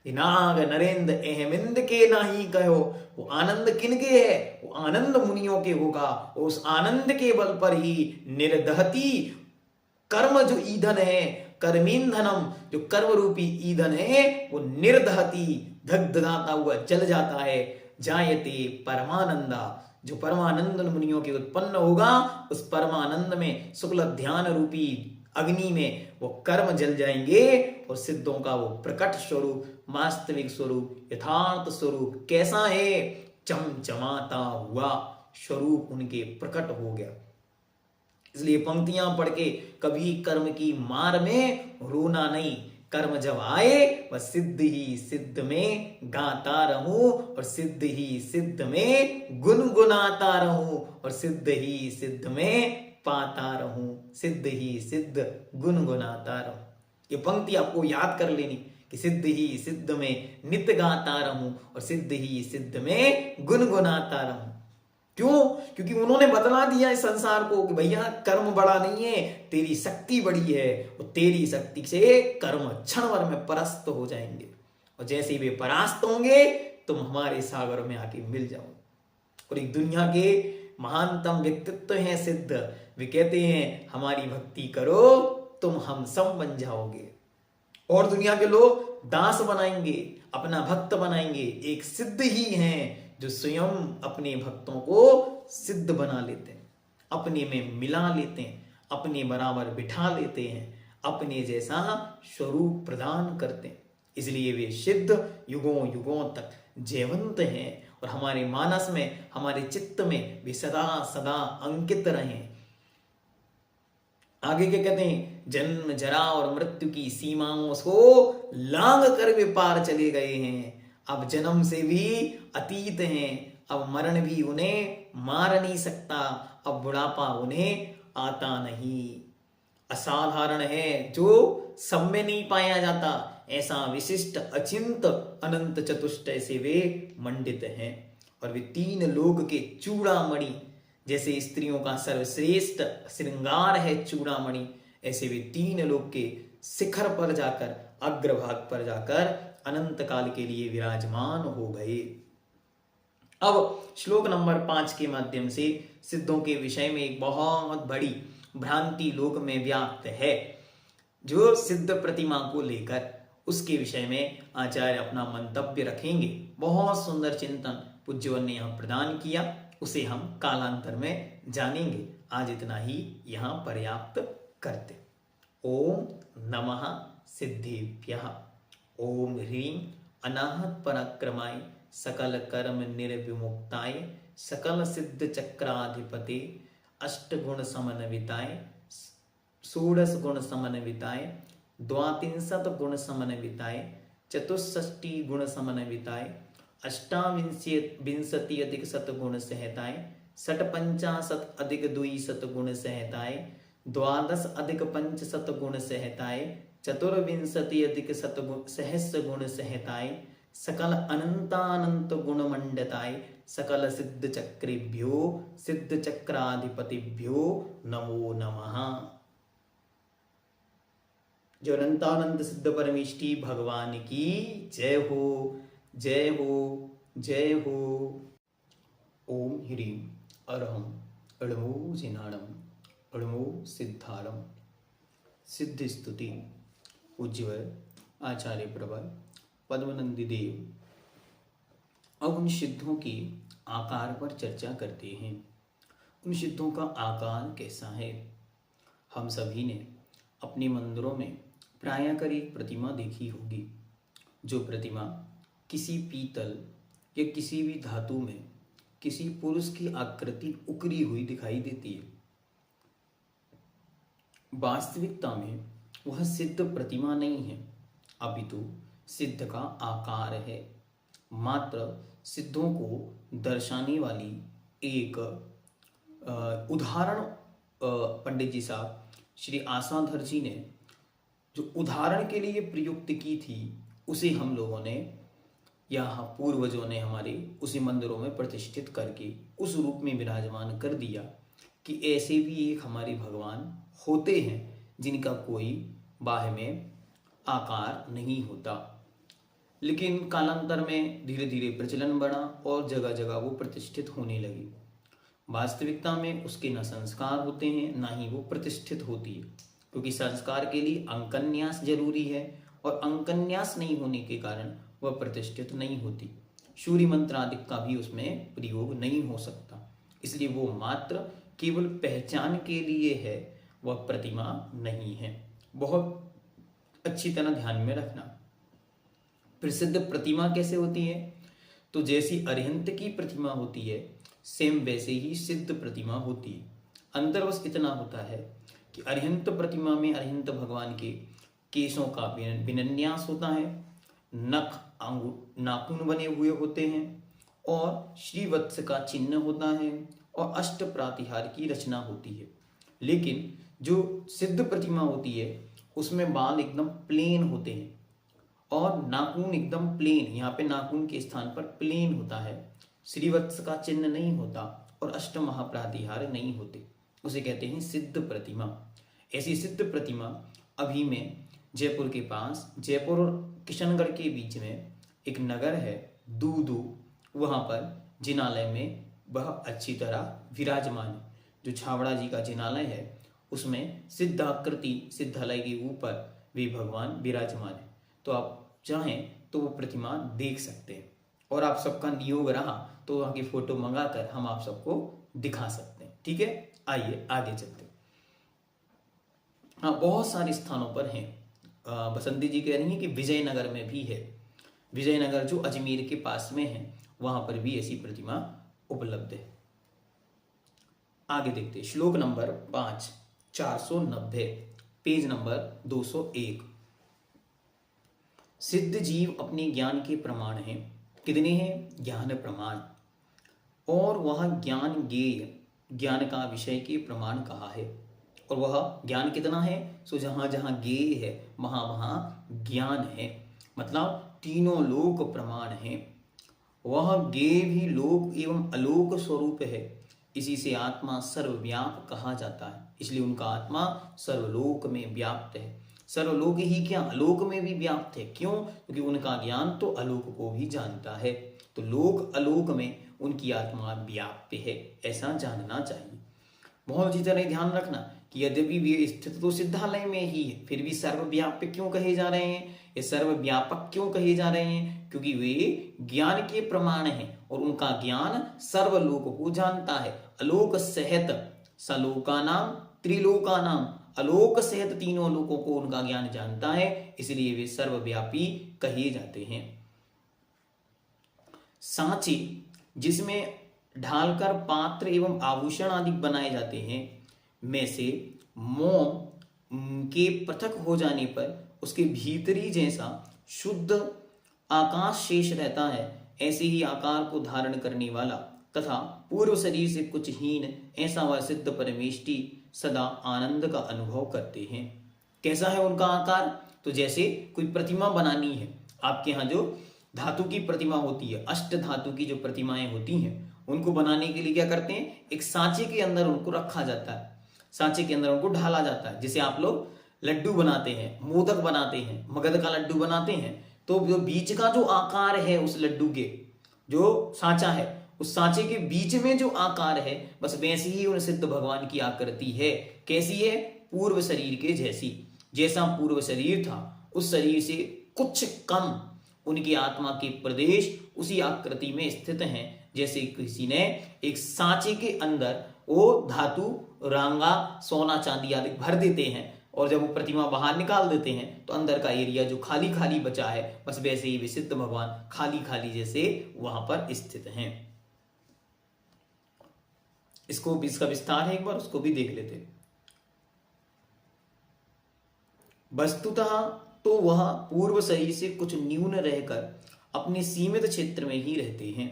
नाग नरेंद्र अहमिंद के नाही कहो, वो आनंद किनके है? वो आनंद मुनियों के होगा। उस आनंद के बल पर ही निर्दहती कर्म जो ईंधन है, कर्मींधनम, जो कर्म रूपी ईंधन है, वो निर्दहती दग्धदाता हुआ जल जाता है। जायते परमानंदा, जो परमानंद मुनियों के उत्पन्न होगा, उस परमानंद में शुक्ल ध्यान रूपी अग्नि में वो कर्म जल जाएंगे और सिद्धों का वो प्रकट स्वरूप, वास्तविक स्वरूप, यथार्थ स्वरूप कैसा है? चमचमाता हुआ स्वरूप उनके प्रकट हो गया। इसलिए पंक्तियां पढ़ के कभी कर्म की मार में रोना नहीं। कर्म जब आए वह सिद्ध ही सिद्ध में गाता रहूं, और सिद्ध ही सिद्ध में गुनगुनाता रहूं, और सिद्ध ही सिद्ध में पाता रहूं, सिद्ध ही सिद्ध गुनगुनाता रहूं। ये पंक्ति आपको याद कर लेनी कि सिद्ध ही सिद्ध में नित्य गाता रहूं और सिद्ध ही सिद्ध में गुनगुनाता रहूं। क्यों? क्योंकि उन्होंने बतला दिया इस संसार को कि भैया कर्म बड़ा नहीं है, तेरी शक्ति बड़ी है, और तेरी शक्ति से कर्म क्षण भर में परास्त हो जाएंगे, और जैसे वे परास्त होंगे तुम हमारे सागर में आके मिल जाओ। और एक दुनिया के महानतम व्यक्तित्व हैं सिद्ध। वे कहते हैं हमारी भक्ति करो तुम हम सब बन जाओगे, और दुनिया के लोग दास बनाएंगे, अपना भक्त बनाएंगे। एक सिद्ध ही हैं जो स्वयं अपने भक्तों को सिद्ध बना लेते हैं, अपने में मिला लेते हैं, अपने बराबर बिठा लेते हैं, अपने जैसा स्वरूप प्रदान करते हैं। इसलिए वे सिद्ध युगों युगों तक जयवंत हैं, और हमारे मानस में, हमारे चित्त में वे सदा सदा अंकित रहें। आगे क्या कहते हैं? जन्म जरा और मृत्यु की सीमाओं को लांघ कर वे पार चले गए हैं। अब जन्म से भी अतीत हैं, अब मरण भी उन्हें मार नहीं सकता, अब बुढ़ापा उन्हें आता नहीं। असाधारण है जो सब में नहीं पाया जाता, ऐसा विशिष्ट अचिंत अनंत चतुष्टय से वे मंडित हैं। और वे तीन लोक के चूड़ामणि, जैसे स्त्रियों का सर्वश्रेष्ठ श्रृंगार है चूड़ामणि, ऐसे वे तीन लोक के शिखर पर जाकर, अग्रभाग पर जाकर अनंत काल के लिए विराजमान हो गए। अब श्लोक नंबर 5 के माध्यम से सिद्धों के विषय में एक बहुत बड़ी भ्रांति लोक में व्याप्त है, जो सिद्ध प्रतिमा को लेकर उसके विषय में आचार्य अपना मंतव्य रखेंगे। बहुत सुंदर चिंतन पूज्यवन ने यहाँ प्रदान किया, उसे हम कालांतर में जानेंगे। आज इतना ही यहाँ पर्याप्त करते। ओम नमः सिद्धेभ्यः। ओम ह्रीं अनाहत पराक्रमाय सकल कर्म निर्विमुक्ताय सकल सिद्ध चक्राधिपते अष्टगुण समन्विताय षोडश गुण समन्विताय द्वात्रिंशत् गुण समन्विताय चतुष्षष्टि गुण समन्विताय अष्टाविंशति अधिक शतगुण सहताय षट्पंचाशत् अधिक द्विशत गुण सहताय द्वादश अधिक पंच शत गुण सहताय चतुर्विंशति अधिक शत सहस्र गुण सहताय सकल अनंतानंत गुण मंडताय सकल सिद्ध चक्रेभ्यो सिद्ध चक्राधिपतिभ्यो नमो नमः। जो अनंतानंत सिद्ध परमेष्टि भगवान की जय हो, जय हो, जय हो। ओम ह्रीं अरहं अड़मो जिनाणम अड़मो सिद्धारम। सिद्ध स्तुति पूज्यवर आचार्य प्रवर पद्मनंदी देव अब उन सिद्धों के आकार पर चर्चा करते हैं। उन सिद्धों का आकार कैसा है? हम सभी ने अपने मंदिरों में प्रायः कर एक प्रतिमा देखी होगी, जो प्रतिमा किसी पीतल या किसी भी धातु में किसी पुरुष की आकृति उकरी हुई दिखाई देती है। वास्तविकता में वह सिद्ध प्रतिमा नहीं है, अपितु सिद्ध का आकार है। मात्र सिद्धों को दर्शाने वाली एक उदाहरण पंडित जी साहब श्री आसाधर जी ने जो उदाहरण के लिए प्रयुक्त की थी, उसे हम लोगों ने या पूर्वजों ने हमारे उसी मंदिरों में प्रतिष्ठित करके उस रूप में विराजमान कर दिया कि ऐसे भी एक हमारे भगवान होते हैं जिनका कोई बाह्य में आकार नहीं होता। लेकिन कालांतर में धीरे धीरे प्रचलन बढ़ा और जगह जगह वो प्रतिष्ठित होने लगी। वास्तविकता में उसके न संस्कार होते हैं, ना ही वो प्रतिष्ठित होती है, क्योंकि संस्कार के लिए अंकन्यास जरूरी है और अंकन्यास नहीं होने के कारण वह प्रतिष्ठित नहीं होती। सूर्य मंत्र आदि का भी उसमें प्रयोग नहीं हो सकता, इसलिए वो मात्र केवल पहचान के लिए है, वह प्रतिमा नहीं है। बहुत अच्छी तरह ध्यान में रखना। प्रसिद्ध प्रतिमा कैसे होती है? तो जैसी अरिहंत की प्रतिमा होती है, सेम वैसे ही सिद्ध प्रतिमा होती है। अंतर बस इतना होता है कि अरिहंत प्रतिमा में अरिहंत भगवान के केशों का विन्यास होता है, नख नाखून बने हुए होते हैं और श्रीवत्स का चिन्ह होता है और अष्ट प्रातिहार की रचना होती है। लेकिन जो सिद्ध प्रतिमा होती है उसमें बाल एकदम प्लेन होते हैं और नाखून एकदम प्लेन, यहाँ पे नाखून के स्थान पर प्लेन होता है, श्रीवत्स का चिन्ह नहीं होता और अष्ट महाप्रातिहार नहीं होते, उसे कहते हैं सिद्ध प्रतिमा। ऐसी सिद्ध प्रतिमा अभी में जयपुर के पास, जयपुर और किशनगढ़ के बीच में एक नगर है दूदू, वहाँ पर जिनालय में वह अच्छी तरह विराजमान है। जो छावड़ा जी का जिनालय है उसमें सिद्धाकृति सिद्धालय के ऊपर वे भगवान विराजमान है। तो आप चाहें तो वो प्रतिमा देख सकते हैं और आप सबका नियोग रहा तो वहाँ की फोटो मंगाकर हम आप सबको दिखा सकते हैं। ठीक है, आइए आगे चलते हैं। हाँ, बहुत सारे स्थानों पर हैं। बसंती जी कह रही हैं कि विजयनगर में भी है। विजयनगर जो अजमेर के पास में है, वहां पर भी ऐसी प्रतिमा उपलब्ध है। आगे देखते हैं। श्लोक नंबर 5, 490, पेज नंबर 201। सिद्ध जीव अपने ज्ञान के प्रमाण हैं। कितने हैं? ज्ञान प्रमाण। और वह ज्ञान ज्ञेय, ज्ञान का विषय के प्रमाण कहा है। और वह ज्ञान कितना है? सो जहां जहां ज्ञेय है वहां वहां ज्ञान है, मतलब तीनों लोक प्रमाण हैं। वह ज्ञेय भी लोक एवं अलोक स्वरूप है, इसी से आत्मा सर्वव्याप कहा जाता है। इसलिए उनका आत्मा सर्वलोक में व्याप्त है। सर्वलोक ही क्या, अलोक में भी व्याप्त है। क्यों? क्योंकि उनका ज्ञान तो अलोक को भी जानता है। तो लोक अलोक में उनकी आत्मा व्याप्त है, ऐसा जानना चाहिए। बहुत अच्छी तरह ध्यान रखना कि यद्यपि वे स्थित तो सिद्धालय में ही है, फिर भी सर्वव्यापक क्यों कहे जा रहे हैं? ये सर्वव्यापक क्यों कहे जा रहे हैं? क्योंकि वे ज्ञान के प्रमाण हैं और उनका ज्ञान सर्वलोक को जानता है। अलोक सहित सलोकानाम त्रिलोकानाम, अलोक सहित तीनों लोकों को उनका ज्ञान जानता है, इसलिए वे सर्वव्यापी कहे जाते हैं। सांचे, जिसमें ढालकर पात्र एवं आभूषण आदि बनाए जाते हैं, में से मोम के पृथक हो जाने पर उसके भीतरी जैसा शुद्ध आकाश शेष रहता है, ऐसे ही आकार को धारण करने वाला तथा पूर्व शरीर से कुछ हीन ऐसा वह सिद्ध परमेष्टि सदा आनंद का अनुभव करते हैं। कैसा है उनका आकार? तो जैसे कोई प्रतिमा बनानी है, आपके यहाँ जो धातु की प्रतिमा होती है, अष्ट धातु की जो प्रतिमाएं होती हैं, उनको बनाने के लिए क्या करते हैं, एक सांचे के अंदर उनको रखा जाता है, सांचे के अंदर उनको ढाला जाता है। जैसे आप लोग लड्डू बनाते हैं, मोदक बनाते हैं, मगध का लड्डू बनाते हैं, तो जो बीच का जो आकार है उस लड्डू के, जो सांचा है, उस सांचे के बीच में जो आकार है, बस वैसी ही उन सिद्ध भगवान की आकृति है। कैसी है? पूर्व शरीर के जैसी। जैसा पूर्व शरीर था उस शरीर से कुछ कम उनकी आत्मा के प्रदेश उसी आकृति में स्थित हैं। जैसे किसी ने एक सांचे के अंदर वो धातु, रांगा, सोना, चांदी आदि भर देते हैं, और जब वो प्रतिमा बाहर निकाल देते हैं तो अंदर का एरिया जो खाली खाली बचा है, बस वैसे ही विसिद्ध भगवान खाली खाली जैसे वहां पर स्थित हैं। इसका विस्तार है, एक बार उसको भी देख लेते हैं। वस्तुतः तो वह पूर्व शरीर से कुछ न्यून रहकर अपने सीमित क्षेत्र में ही रहते हैं।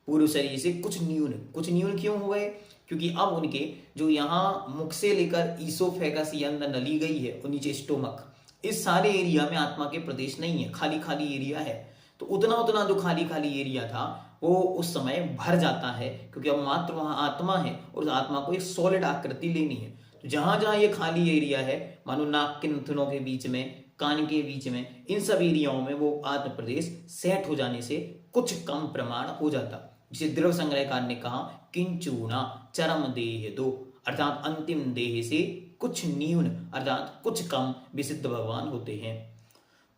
पूर्व शरीर से कुछ न्यून क्यों हो गए? क्योंकि अब उनके जो यहाँ मुख से लेकर ईसोफेगस या अंदर नली गई है और नीचे स्टोमक, इस सारे एरिया में आत्मा के प्रदेश नहीं है, खाली खाली एरिया है। तो उतना उतना जो खाली खाली एरिया था वो उस समय भर जाता है, क्योंकि अब मात्र वहां आत्मा है और उस आत्मा को एक सॉलिड आकृति लेनी है। तो जहां जहां ये खाली एरिया है, मानो नाक के नथुनों के बीच में, कान के बीच में, इन सब एरियाओं में वो आत्म प्रदेश सेट हो जाने से कुछ कम प्रमाण हो जाता। जिसे द्रव्य संग्रहकार ने कहा किंचूना चरम देह दो, अर्थात अंतिम देह से कुछ न्यून अर्थात कुछ कम विसिद्ध भगवान होते हैं।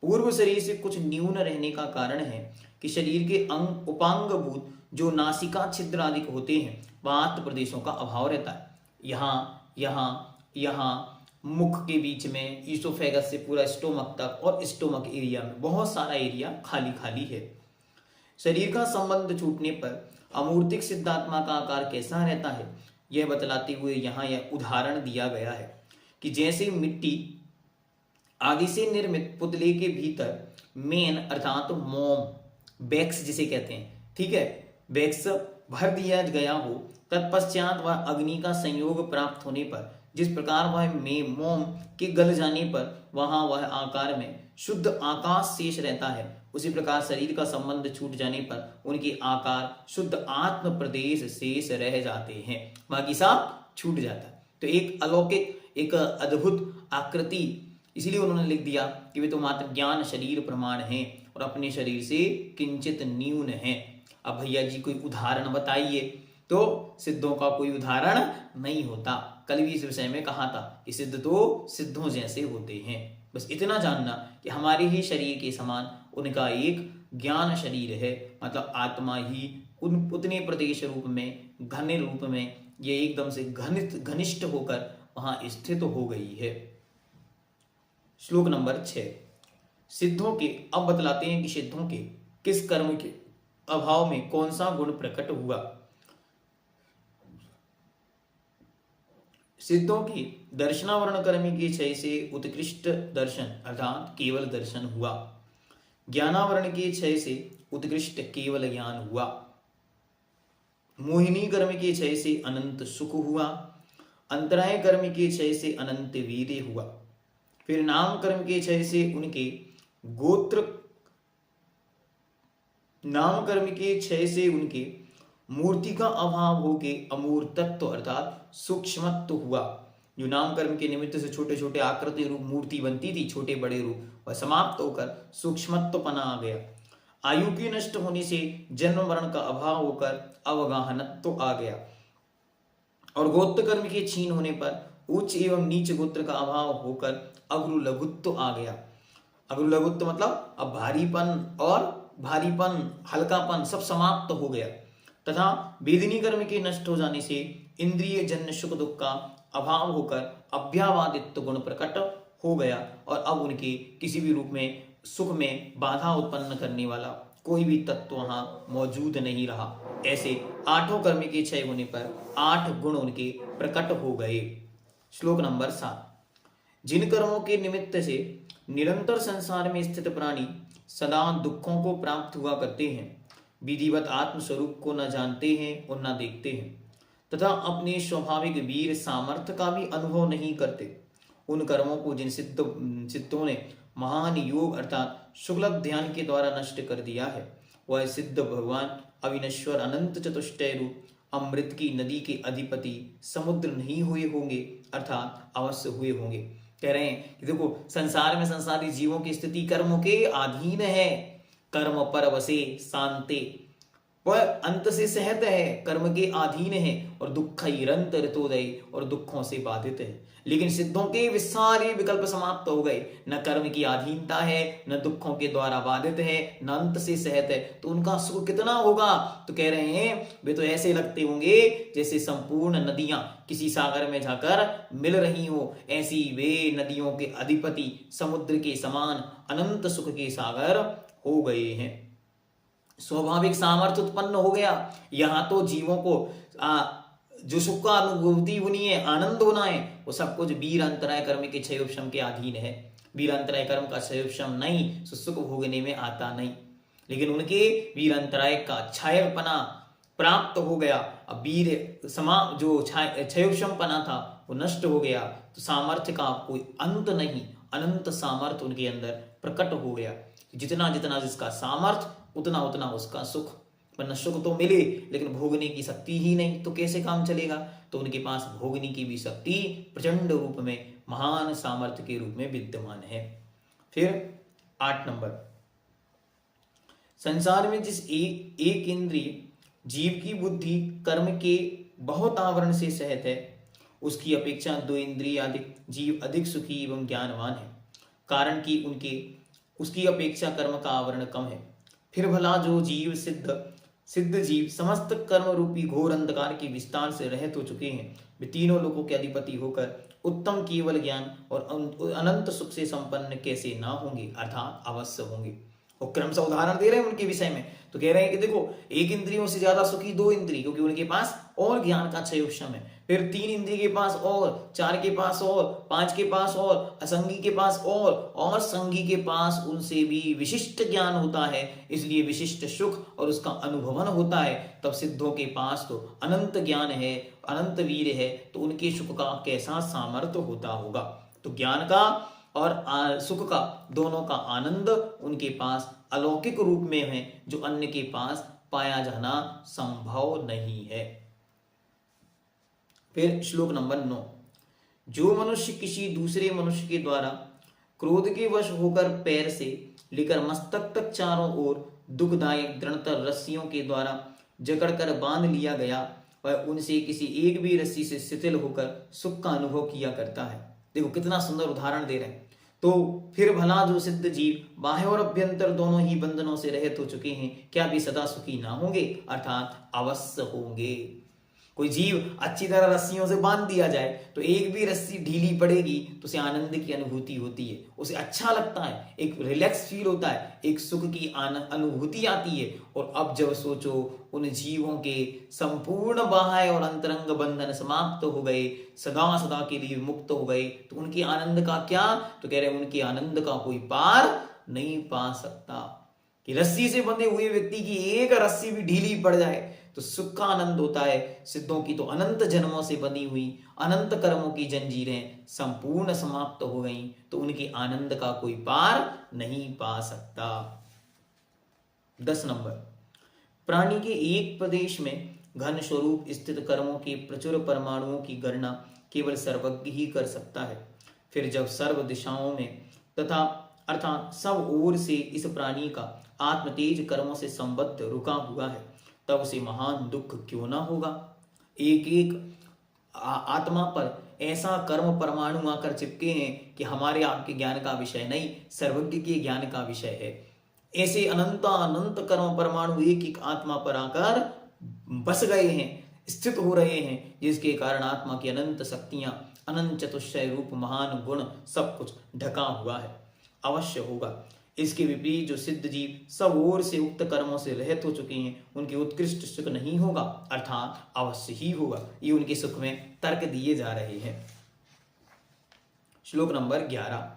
पूर्व शरीर से कुछ न्यून रहने का कारण है कि शरीर के अंग उपांगभूत जो नासिका छिद्र आदि होते हैं, वहां आत्म प्रदेशों का अभाव रहता है। यहाँ मुख के बीच में, ईसोफेगस से पूरा स्टोमक तक, और स्टोमक एरिया में बहुत सारा एरिया खाली खाली है। शरीर का संबंध छूटने पर अमूर्तिक सिद्धात्मा का आकार कैसा रहता है, यह बतलाते हुए यहाँ यह उदाहरण दिया गया है कि जैसे मिट्टी आदि से निर्मित पुतले के भीतर मेन अर्थात मोम, बैक्स जिसे कहते हैं, ठीक है, बैक्स भर दिया गया हो, तत्पश्चात वह अग्नि का संयोग प्राप्त होने पर जिस प्रकार वह मोम के गल जाने पर वहां वह आकार में शुद्ध आकाश शेष रहता है, उसी प्रकार शरीर का संबंध छूट जाने पर उनके आकार शुद्ध आत्म प्रदेश शेष रह जाते हैं, बाकी सब छूट जाता है। तो एक अलौकिक, एक अद्भुत आकृति, इसलिए उन्होंने लिख दिया कि वे तो मात्र ज्ञान शरीर प्रमाण हैं और अपने शरीर से किंचित न्यून हैं। अब भैया जी कोई उदाहरण बताइए, तो सिद्धों का कोई उदाहरण नहीं होता। कल भी इस विषय में कहा था कि सिद्ध तो सिद्धों जैसे होते हैं। बस इतना जानना कि हमारे ही शरीर के समान उनका एक ज्ञान शरीर है, मतलब आत्मा ही उतने प्रदेश रूप में, घन रूप में ये एकदम से घनिष्ठ होकर वहां स्थित हो गई है। श्लोक नंबर 6। सिद्धों के, अब बतलाते हैं कि सिद्धों के किस कर्म के अभाव में कौन सा गुण प्रकट हुआ। सिद्धों की दर्शनावरण कर्म के क्षय से उत्कृष्ट दर्शन अर्थात केवल दर्शन हुआ, ज्ञानावरण के क्षय से उत्कृष्ट केवल ज्ञान हुआ, मोहिनी कर्म के क्षय से अनंत सुख हुआ, अंतराय कर्म के क्षय से अनंत वीर्य हुआ, फिर नाम कर्म के क्षय से उनके गोत्र, नाम कर्म के क्षय से उनके मूर्ति का अभाव होके अमूर्तत्व अर्थात सूक्ष्मत्व हुआ। जो नाम कर्म के निमित्त से छोटे छोटे आकृति रूप मूर्ति बनती थी, छोटे बड़े रूप, वह समाप्त होकर सूक्ष्मत्व पना आ गया। आयु के नष्ट होने से जन्म मरण का अभाव होकर अवगाहनत्व आ गया, और गोत्र कर्म के छीन होने पर उच्च एवं नीच गोत्र का अभाव होकर अग्रु लघुत्व आ गया। अग्रु लघुत्व मतलब अब भारीपन, हल्कापन सब समाप्त हो गया, तथा वेदिनी कर्म के नष्ट हो जाने से इंद्रिय जन्य सुख दुख का अभाव होकर अभ्यावादित्व गुण प्रकट हो गया, और अब उनके किसी भी रूप में सुख में बाधा उत्पन्न करने वाला कोई भी तत्व वहां मौजूद नहीं रहा। ऐसे आठों कर्म के क्षय होने पर 8 गुण उनके प्रकट हो गए। श्लोक नंबर 7। जिन कर्मों के निमित्त से निरंतर संसार में स्थित प्राणी सदा दुखों को प्राप्त हुआ करते हैं, विधिवत आत्म स्वरूप को न जानते हैं और न देखते हैं, तथा अपने स्वाभाविक वीर सामर्थ्य का भी अनुभव नहीं करते। उन कर्मों को जिन सिद्धों ने महान योग अर्थात शुक्ल ध्यान के द्वारा नष्ट कर दिया है, वह सिद्ध भगवान अविनश्वर अनंत चतुष्टय रूप अमृत की नदी के अधिपति समुद्र नहीं हुए होंगे, अर्थात अवश्य हुए होंगे। कह रहे हैं कि देखो, संसार में संसारी जीवों की स्थिति कर्मों के अधीन है। कर्म पर वसे शांते, वह अंत से सहत है, कर्म के अधीन है, और दुख निरंतर ऋतोदय, और दुखों से बाधित है। लेकिन सिद्धों के वे सारे विकल्प समाप्त हो गए, न कर्म की अधीनता है, न दुखों के द्वारा बाधित है, न अंत से सहत है। तो उनका सुख कितना होगा? तो कह रहे हैं वे तो ऐसे लगते होंगे जैसे संपूर्ण नदियां किसी सागर में जाकर मिल रही हो, ऐसी वे नदियों के अधिपति समुद्र के समान अनंत सुख के सागर हो गए हैं। स्वाभाविक सामर्थ्य उत्पन्न हो गया। यहां तो जीवों को जो सुख का अनुभूति होनी है, आनंद होना है, वो सब कुछ वीर अंतराय कर्म के क्षयोपशम के अधीन है। वीर अंतराय कर्म का क्षयोपशम नहीं, सुख भोगने में आता नहीं। लेकिन उनके वीर अंतराय का क्षयपना प्राप्त हो गया। अब वीर जो क्षयोपशम पना था वो नष्ट हो गया, तो सामर्थ्य का कोई अंत नहीं, अनंत सामर्थ्य उनके अंदर प्रकट हो गया। जितना जितना जिसका सामर्थ्य उतना उतना उसका सुख, वरना सुख तो मिले लेकिन भोगने की शक्ति ही नहीं, तो कैसे काम चलेगा? तो उनके पास भोगने की भी शक्ति प्रचंड रूप में, महान सामर्थ्य के रूप में विद्यमान है। फिर 8 नंबर, संसार में जिस एक इंद्रिय जीव की बुद्धि कर्म के बहुत आवरण से सहत है, उसकी अपेक्षा 2 इंद्रिय अधिक जीव अधिक सुखी एवं ज्ञानवान है। कारण कि उसकी अपेक्षा कर्म का आवरण कम है। फिर भला जो जीव सिद्ध जीव समस्त कर्म रूपी घोर अंधकार के विस्तार से रहित हो चुके हैं, वे तीनों लोगों के अधिपति होकर उत्तम केवल ज्ञान और अनंत सुख से संपन्न कैसे ना होंगे? अर्थात अवश्य होंगे। और क्रम से उदाहरण दे रहे हैं उनके विषय में, तो कह रहे हैं कि देखो, एक इंद्रियों से ज्यादा सुखी 2 इंद्रिय, क्योंकि उनके पास और ज्ञान का क्षयोपशम है। फिर 3 इंद्रिय के पास और, 4 के पास और, 5 के पास और, असंगी के पास और संगी के पास उनसे भी विशिष्ट ज्ञान होता है, इसलिए विशिष्ट सुख और उसका अनुभवन होता है। तब सिद्धों के पास तो अनंत ज्ञान है, अनंत वीर है, तो उनके सुख का कैसा सामर्थ्य होता होगा? तो ज्ञान का और सुख का दोनों का आनंद उनके पास अलौकिक रूप में है, जो अन्य के पास पाया जाना संभव नहीं है। फिर श्लोक नंबर 9, जो मनुष्य किसी दूसरे मनुष्य के द्वारा क्रोध के वश होकर पैर से लेकर मस्तक तक चारों ओर दुखदायक दृढ़तर रस्सियों के द्वारा जकड़कर बांध लिया गया, वह उनसे किसी एक भी रस्सी से शिथिल होकर सुख का अनुभव किया करता है। देखो कितना सुंदर उदाहरण दे रहे हैं। तो फिर भला जो सिद्ध जीव बाह्य और अभ्यंतर दोनों ही बंधनों से रहित हो चुके हैं, क्या भी सदा सुखी ना होंगे? अर्थात अवश्य होंगे। कोई जीव अच्छी तरह रस्सियों से बांध दिया जाए तो एक भी रस्सी ढीली पड़ेगी तो उसे आनंद की अनुभूति होती है, उसे अच्छा लगता है, एक रिलैक्स फील होता है, एक सुख की अनुभूति आती है। और अब जब सोचो उन जीवों के संपूर्ण बाह्य और अंतरंग बंधन समाप्त हो गए, सदा सदा के लिए मुक्त हो गए, तो उनके आनंद का क्या? तो कह रहे उनके आनंद का कोई पार नहीं पा सकता। कि रस्सी से बंधे हुए व्यक्ति की एक रस्सी भी ढीली पड़ जाए तो सुख का आनंद होता है। सिद्धों की तो अनंत जन्मों से बनी हुई अनंत कर्मों की जंजीरें संपूर्ण समाप्त हो गईं, तो उनके आनंद का कोई पार नहीं पा सकता। 10 नंबर, प्राणी के एक प्रदेश में घन स्वरूप स्थित कर्मों के प्रचुर परमाणुओं की गणना केवल सर्वज्ञ ही कर सकता है। फिर जब सर्व दिशाओं में तथा अर्थात सब ओर से इस प्राणी का आत्म तेज कर्मों से संबद्ध रुका हुआ है, तब उसे महान दुख क्यों ना होगा? एक एक आत्मा पर ऐसा कर्म परमाणु आकर चिपके हैं कि हमारे आपके ज्ञान का विषय नहीं, सर्वज्ञ के ज्ञान का विषय है। ऐसे अनंत अनंत कर्म परमाणु एक एक आत्मा पर आकर बस गए हैं, स्थित हो रहे हैं, जिसके कारण आत्मा की अनंत शक्तियां, अनंत चतुष्टय रूप महान गुण सब कुछ ढका हुआ है। अवश्य होगा। इसके विपरीत जो सिद्ध जीव सब ओर से उक्त कर्मों से रहित हो चुके हैं, उनके उत्कृष्ट सुख नहीं होगा, अर्थात अवश्य ही होगा। ये उनके सुख में तर्क दिए जा रहे हैं। श्लोक नंबर 11,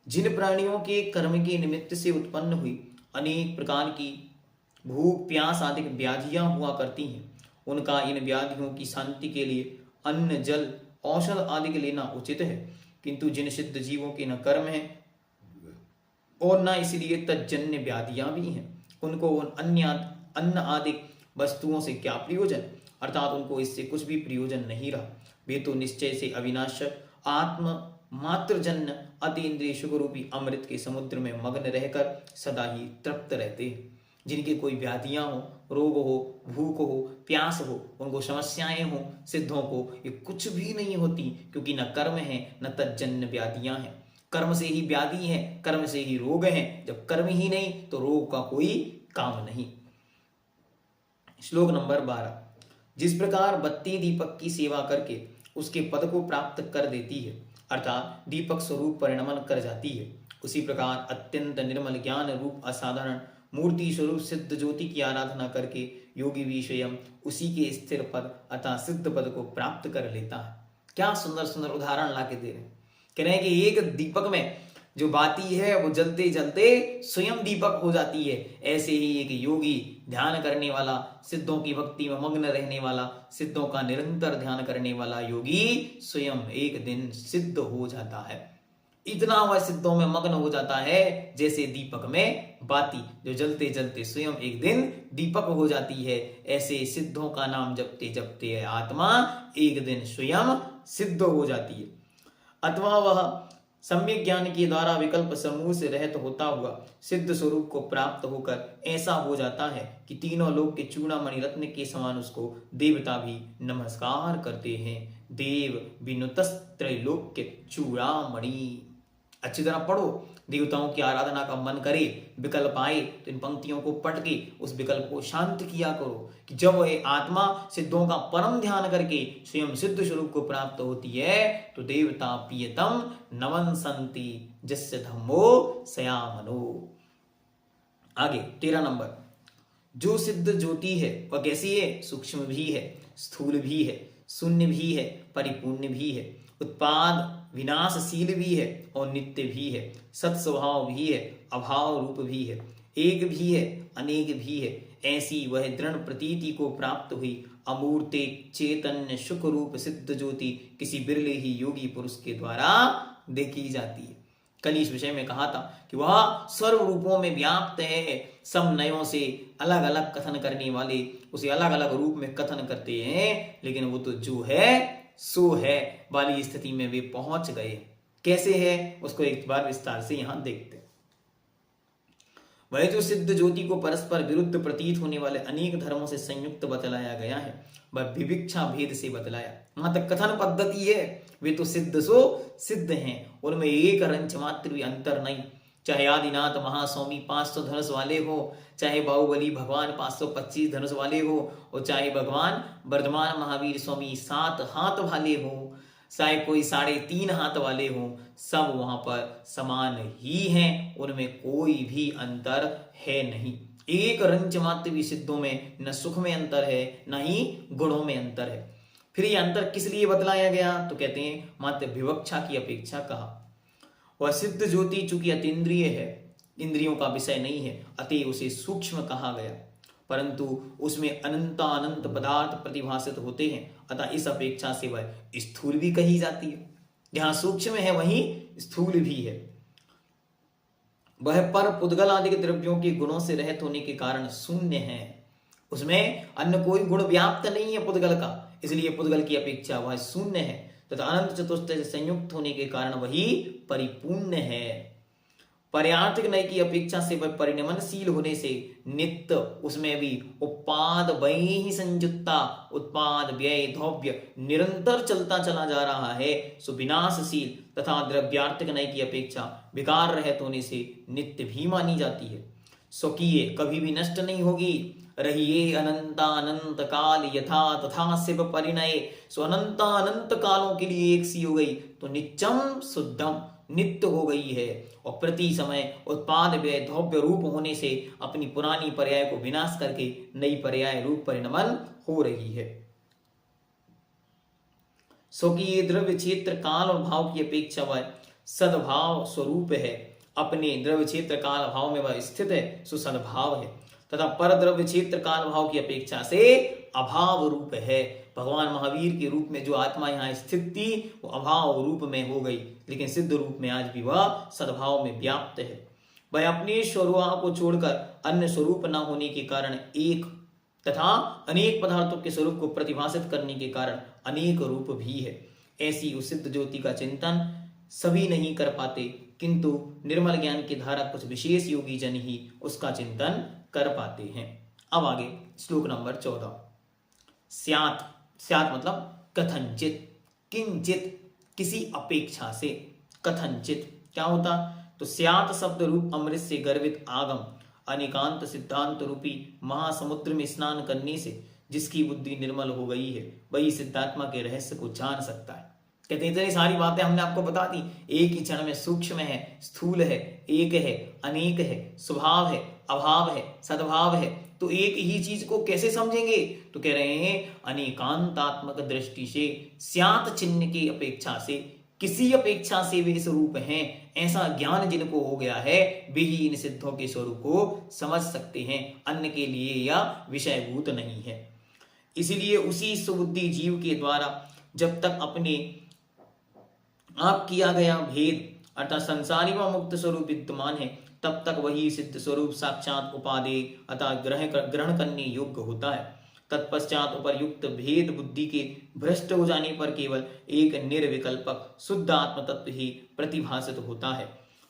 जिन प्राणियों के कर्म के निमित्त से उत्पन्न हुई अनेक प्रकार की भूख प्यास आदि व्याधियां हुआ करती हैं, उनका इन व्याधियों की शांति के लिए अन्न, जल, औषध आदि के लेना उचित है। किंतु जिन सिद्ध जीवों के न कर्म है और न इसलिए तज्जन्य व्याधियां भी हैं, उनको उन अन्न आदि वस्तुओं से क्या प्रयोजन, अर्थात उनको इससे कुछ भी प्रयोजन नहीं रहा। वे तो निश्चय से अविनाशक आत्म मात्र जन्य अतीन्द्रिय सुख रूपी अमृत के समुद्र में मग्न रहकर सदा ही तृप्त रहते हैं। जिनके कोई व्याधियां हो, रोग हो, भूख हो, प्यास हो, उनको समस्याएं हो, सिद्धों को ये कुछ भी नहीं होती, क्योंकि न कर्म है न तज्जन्य व्याधियां हैं। कर्म से ही व्याधि है, कर्म से ही रोग है। जब कर्म ही नहीं तो रोग का कोई काम नहीं। श्लोक नंबर 12। जिस प्रकार बत्ती दीपक की सेवा करके उसके पद को प्राप्त कर देती है, अर्थात दीपक स्वरूप परिणमन कर जाती है, उसी प्रकार अत्यंत निर्मल ज्ञान रूप असाधारण मूर्ति स्वरूप सिद्ध ज्योति की आराधना करके योगी भी स्वयं उसी के स्थिर पद अर्थात सिद्ध पद को प्राप्त कर लेता है। क्या सुंदर सुंदर उदाहरण लाके दे रहे हैं। कह रहे हैं कि एक दीपक में जो बाती है वो जलते जलते स्वयं दीपक हो जाती है। ऐसे ही एक योगी ध्यान करने वाला, सिद्धों की भक्ति में मग्न रहने वाला, सिद्धों का निरंतर ध्यान करने वाला योगी स्वयं एक दिन सिद्ध हो जाता है। इतना वह सिद्धों में मग्न हो जाता है जैसे दीपक में बाती जो जलते जलते स्वयं एक दिन दीपक हो जाती है। ऐसे सिद्धों का नाम जपते जपते आत्मा एक दिन स्वयं सिद्ध हो जाती है। अथवा वह सम्यक ज्ञान के द्वारा विकल्प समूह से रहित होता हुआ सिद्ध स्वरूप को प्राप्त होकर ऐसा हो जाता है कि तीनों लोक के चूड़ामणि रत्न के समान उसको देवता भी नमस्कार करते हैं। देव विनुतस्त्रैलोक्य चूड़ामणि। अच्छी तरह पढ़ो। देवताओं की आराधना का मन करे, विकल्प आए तो इन पंक्तियों को पढ़ के उस विकल्प को शांत किया करो कि जब वह आत्मा सिद्धों का परम ध्यान करके स्वयं सिद्ध स्वरूप को प्राप्त होती है तो देवता प्रियतम नमन संति जस्य धम्मो सयामनो। आगे 13 नंबर। जो सिद्ध ज्योति है वह कैसी है? सूक्ष्म भी है, स्थूल भी है, शून्य भी है, परिपूर्ण भी है, उत्पाद विनाशशील भी है और नित्य भी है, सत्स्वभाव भी है, अभाव रूप भी है, एक भी है, अनेक भी है। ऐसी वह दृढ़ प्रतीति को प्राप्त हुई अमूर्ते चैतन्य सुख रूप सिद्ध ज्योति किसी बिरले ही योगी पुरुष के द्वारा देखी जाती है। कल इस विषय में कहा था कि वह सर्व रूपों में व्याप्त है। सब नयों से अलग अलग कथन करने वाले उसे अलग अलग रूप में कथन करते हैं, लेकिन वो तो जो है सो है वाली स्थिति में वे पहुंच गए। कैसे है उसको एक बार विस्तार से यहां देखते हैं। वह जो सिद्ध ज्योति को परस्पर विरुद्ध प्रतीत होने वाले अनेक धर्मों से संयुक्त बतलाया गया है वह विविक्षा भेद से बतलाया। वहां तक कथन पद्धति है। वे तो सिद्ध सो सिद्ध हैं, उनमें एक रंच मात्र भी अंतर नहीं। चाहे आदिनाथ महास्वामी 500 धनुष वाले हो, चाहे बाहुबली भगवान 525 धनुष वाले हो, और चाहे भगवान वर्धमान महावीर स्वामी 7 हाथ वाले हो, चाहे कोई 3.5 हाथ वाले हो, सब वहां पर समान ही हैं। उनमें कोई भी अंतर है नहीं। एक रंच मात्र भी सिद्धों में न सुख में अंतर है न ही गुणों में अंतर है। फिर ये अंतर किस लिए बतलाया गया? तो कहते हैं मात्र विवक्षा की अपेक्षा कहा। वह सिद्ध ज्योति चूंकि अतीन्द्रिय है, इंद्रियों का विषय नहीं है, अतः उसे सूक्ष्म कहा गया, परंतु उसमें अनंत पदार्थ प्रतिभासित होते हैं, अतः इस अपेक्षा से वह स्थूल भी कही जाती है। जहां सूक्ष्म है वहीं स्थूल भी है। वह पर पुद्गल आदि के द्रव्यों के गुणों से रहित होने के कारण शून्य है। उसमें अन्य कोई गुण व्याप्त नहीं है पुद्गल का, इसलिए पुद्गल की अपेक्षा वह शून्य है तथा अनंत चतुष्टय से संयुक्त होने के कारण वही परिपूर्ण है। पर्यार्थिक नय की अपेक्षा से वह परिणमनशील होने से नित्य, उसमें भी उत्पाद व्यय ही संयुक्ता, उत्पाद व्यय द्रव्य निरंतर चलता चला जा रहा है, सो विनाशशील तथा द्रव्यार्थिक नय की अपेक्षा विकार रहित होने से नित्य भी मानी जाती है। स्वकीय कभी भी नष्ट नहीं होगी। रहिए अनंत काल यथा तथा शिव परिणय, सो अनंत कालों के लिए एक सी हो गई तो नित्यम शुद्धम नित्य हो गई है, और प्रति समय उत्पाद व्यय द्रव्य रूप होने से अपनी पुरानी पर्याय को विनाश करके नई पर्याय रूप परिणमन हो रही है। सो कि ये द्रव्य क्षेत्र काल और भाव की अपेक्षा वह सद्भाव स्वरूप है। अपने द्रव्य क्षेत्र काल भाव में वह स्थित है, सो सद्भाव है, तथा पर द्रव्य क्षेत्र काल भाव की अपेक्षा से अभाव रूप है। भगवान महावीर के रूप में जो आत्मा यहाँ स्थित थी वो अभाव रूप में हो गई, लेकिन सिद्ध रूप में आज भी वह सद्भाव में व्याप्त है। वह अपने स्वरूप को छोड़कर अन्य स्वरूप न होने के कारण एक तथा अनेक पदार्थों के स्वरूप को प्रतिभाषित करने के कारण अनेक रूप भी है। ऐसी उस सिद्ध ज्योति का चिंतन सभी नहीं कर पाते, किंतु निर्मल ज्ञान की धारा कुछ विशेष योगी जन ही उसका चिंतन कर पाते हैं। अब आगे श्लोक नंबर 14। स्यात्, स्यात् मतलब कथनचित, किंचित किसी अपेक्षा से, कथनचित क्या होता? तो स्यात् शब्द रूप अमृत से गर्वित आगम अनेकांत सिद्धांत रूपी महासमुद्र में स्नान करने से जिसकी बुद्धि निर्मल हो गई है, वही सिद्धात्मा के रहस्य को जान सकता है। कहते हैं इतनी सारी बातें हमने आपको बता दी, एक ही क्षण में सूक्ष्म है, स्थूल है, एक है, अनेक है, स्वभाव है, अभाव है, सद्भाव है, तो एक ही चीज को कैसे समझेंगे? तो कह रहे हैं अनेकांतात्मक दृष्टि से, स्यात् चिन्ह की अपेक्षा से, किसी अपेक्षा से वे स्वरूप हैं, ऐसा ज्ञान जिनको हो गया है वे ही इन सिद्धों के स्वरूप को समझ सकते हैं, अन्य के लिए यह विषयभूत नहीं है। इसलिए उसी सुबुद्धि जीव के द्वारा जब तक अपने आप किया गया भेद अर्थात संसारी व मुक्त स्वरूप विद्यमान है, तब तक वही सिद्ध स्वरूप साक्षात उपादेय अर्थात ग्रहण करने योग्य होता है। तत्पश्चात उपर्युक्त भेद बुद्धि के भ्रष्ट हो जाने पर केवल एक निर्विकल्पक शुद्ध आत्म तत्व ही प्रतिभासित होता है।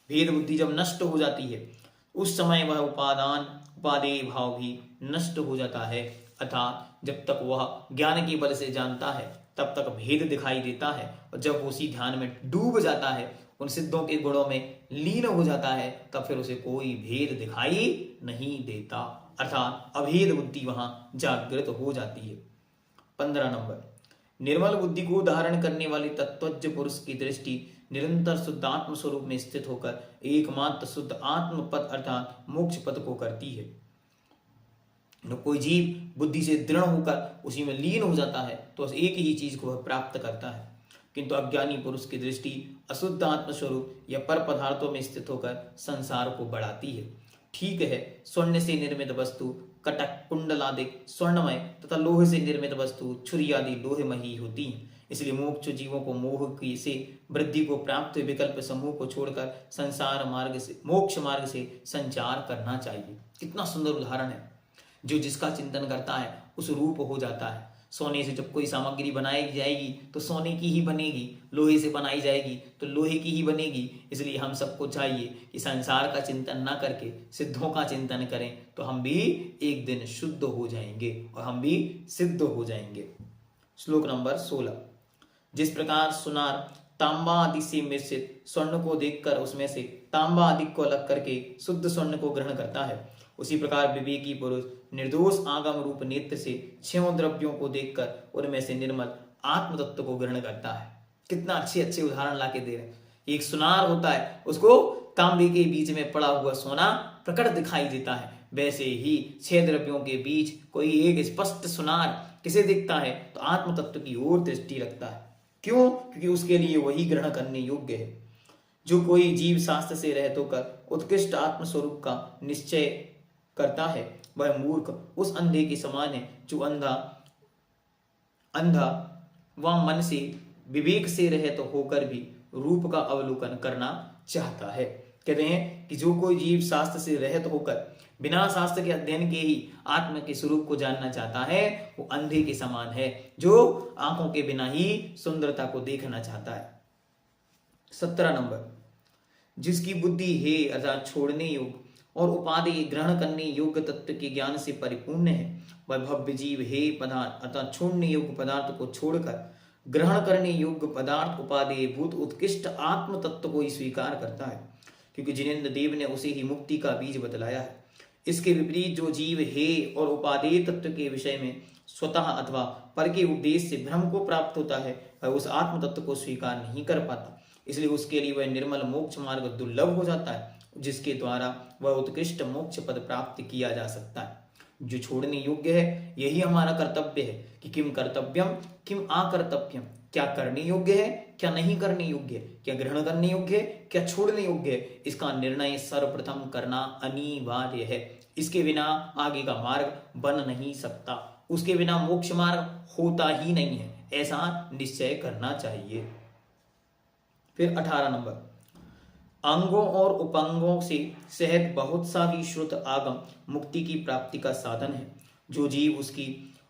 भेद बुद्धि जब नष्ट हो जाती है उस समय वह उपादेय भाव भी नष्ट हो जाता है, अर्थात जब तक वह ज्ञान के बल से जानता है तब तक भेद दिखाई देता है, और जब वो उसी ध्यान में डूब जाता है, उन सिद्धों के गुणों में लीन हो जाता है, तब फिर उसे कोई भेद दिखाई नहीं देता, अर्थात अभेद बुद्धि वहां जागृत हो जाती है। 15 नंबर, निर्मल बुद्धि को धारण करने वाले तत्वज्ञ पुरुष की दृष्टि निरंतर शुद्ध आत्म स्वरूप में स्थित होकर एकमात्र शुद्ध आत्म पद अर्थात मोक्ष पद को करती है। कोई जीव बुद्धि से दृढ़ होकर उसी में लीन हो जाता है तो एक ही चीज को वह प्राप्त करता है, किंतु अज्ञानी पुरुष की दृष्टि अशुद्ध आत्म स्वरूप या पर पदार्थों में स्थित होकर संसार को बढ़ाती है। ठीक है, स्वर्ण से निर्मित वस्तु कटक कुंडलादिक स्वर्णमय तथा लोहे से निर्मित वस्तु छुरी आदि लोहेमय ही होती हैं। इसलिए मोक्ष जीवों को मोह की से वृद्धि को प्राप्त विकल्प समूह को छोड़कर संसार मार्ग से मोक्ष मार्ग से संचार करना चाहिए। कितना सुंदर उदाहरण है। जो जिसका चिंतन करता है उस रूप हो जाता है। सोने से जब कोई सामग्री बनाई जाएगी तो सोने की ही बनेगी, लोहे से बनाई जाएगी तो लोहे की ही बनेगी। इसलिए हम सबको चाहिए कि संसार का चिंतन ना करके सिद्धों का चिंतन करें, तो हम भी एक दिन शुद्ध हो जाएंगे और हम भी सिद्ध हो जाएंगे। श्लोक नंबर 16, जिस प्रकार सुनार तांबा आदि से मिश्रित स्वर्ण को देखकर उसमें से तांबा आदि को अलग करके शुद्ध स्वर्ण को ग्रहण करता है, उसी प्रकार विवेकी पुरुष निर्दोष आगम रूप नेत्र से छह द्रव्यों को देखकर उनमें से निर्मल आत्म तत्व को ग्रहण करता है। कितना अच्छे अच्छे उदाहरण लाके दे रहे हैं। एक सुनार होता है, उसको तांबे के बीच में पड़ा हुआ सोना प्रकट दिखाई देता है, वैसे ही छह द्रव्यों के बीच कोई एक स्पष्ट सुनार किसे दिखता है तो आत्म तत्व की ओर दृष्टि रखता है। क्यों? क्योंकि उसके लिए वही ग्रहण करने योग्य है। जो कोई जीव शास्त्र से रहित होकर उत्कृष्ट आत्म स्वरूप का निश्चय करता है वह मूर्ख उस अंधे के समान है जो अंधा व मन से विवेक से रहित होकर भी रूप का अवलोकन करना चाहता है। कहते हैं कि जो कोई जीव शास्त्र से रहित होकर बिना शास्त्र के अध्ययन के ही आत्म के स्वरूप को जानना चाहता है वो अंधे के समान है जो आंखों के बिना ही सुंदरता को देखना चाहता है। 17 नंबर, जिसकी बुद्धि है अर्थात छोड़ने योग्य और उपादेय ग्रहण करने योग्य तत्व के ज्ञान से परिपूर्ण है, वह भव्य जीव हे पदार्थ अर्थात छोड़ने योग्य पदार्थ को छोड़कर ग्रहण करने योग्य पदार्थ उपादेय भूत उत्कृष्ट आत्म तत्व को ही स्वीकार करता है, क्योंकि जिनेन्द्र देव ने उसे ही मुक्ति का बीज बतलाया है। इसके विपरीत जो जीव हे और उपादेय तत्व के विषय में स्वतः अथवा पर के उपदेश से भ्रम को प्राप्त होता है वह उस आत्म तत्व को स्वीकार नहीं कर पाता, इसलिए उसके लिए वह निर्मल मोक्ष मार्ग दुर्लभ हो जाता है जिसके द्वारा वह उत्कृष्ट मोक्ष पद प्राप्त किया जा सकता है। जो छोड़ने योग्य है यही हमारा कर्तव्य है कि किम कर्तव्यम किम अकर्तव्यम, क्या करने योग्य है क्या नहीं करने योग्य है, क्या ग्रहण करने योग्य है क्या छोड़ने योग्य है, इसका निर्णय सर्वप्रथम करना अनिवार्य है। इसके बिना आगे का मार्ग बन नहीं सकता। उसके बिना मोक्ष मार्ग होता ही नहीं है, ऐसा निश्चय करना चाहिए। फिर 18 नंबर, अंगों और उपांगों से सहित बहुत सा भी श्रुत आगम मुक्ति की प्राप्ति का साधन है। जो जीव उसकी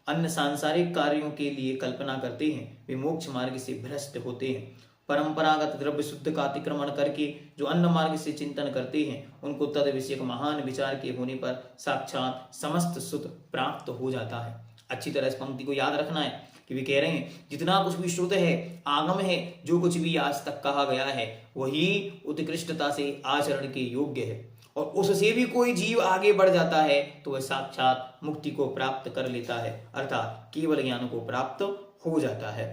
अन्य सांसारिक कार्यों के लिए कल्पना करते हैं वे मोक्ष मार्ग से भ्रष्ट होते हैं। परंपरागत द्रव्य शुद्ध का अतिक्रमण करके जो अन्य मार्ग से चिंतन करते हैं उनको तद विषयक महान विचार के होने पर साक्षात समस्त सुख प्राप्त हो जाता है। अच्छी तरह इस पंक्ति को याद रखना है कि वे कह रहे हैं जितना कुछ भी श्रुत है, आगम है, जो कुछ भी आज तक कहा गया है वही उत्कृष्टता से आचरण के योग्य है, और उससे भी कोई जीव आगे बढ़ जाता है तो वह साक्षात मुक्ति को प्राप्त कर लेता है, अर्थात केवल ज्ञान को प्राप्त हो जाता है।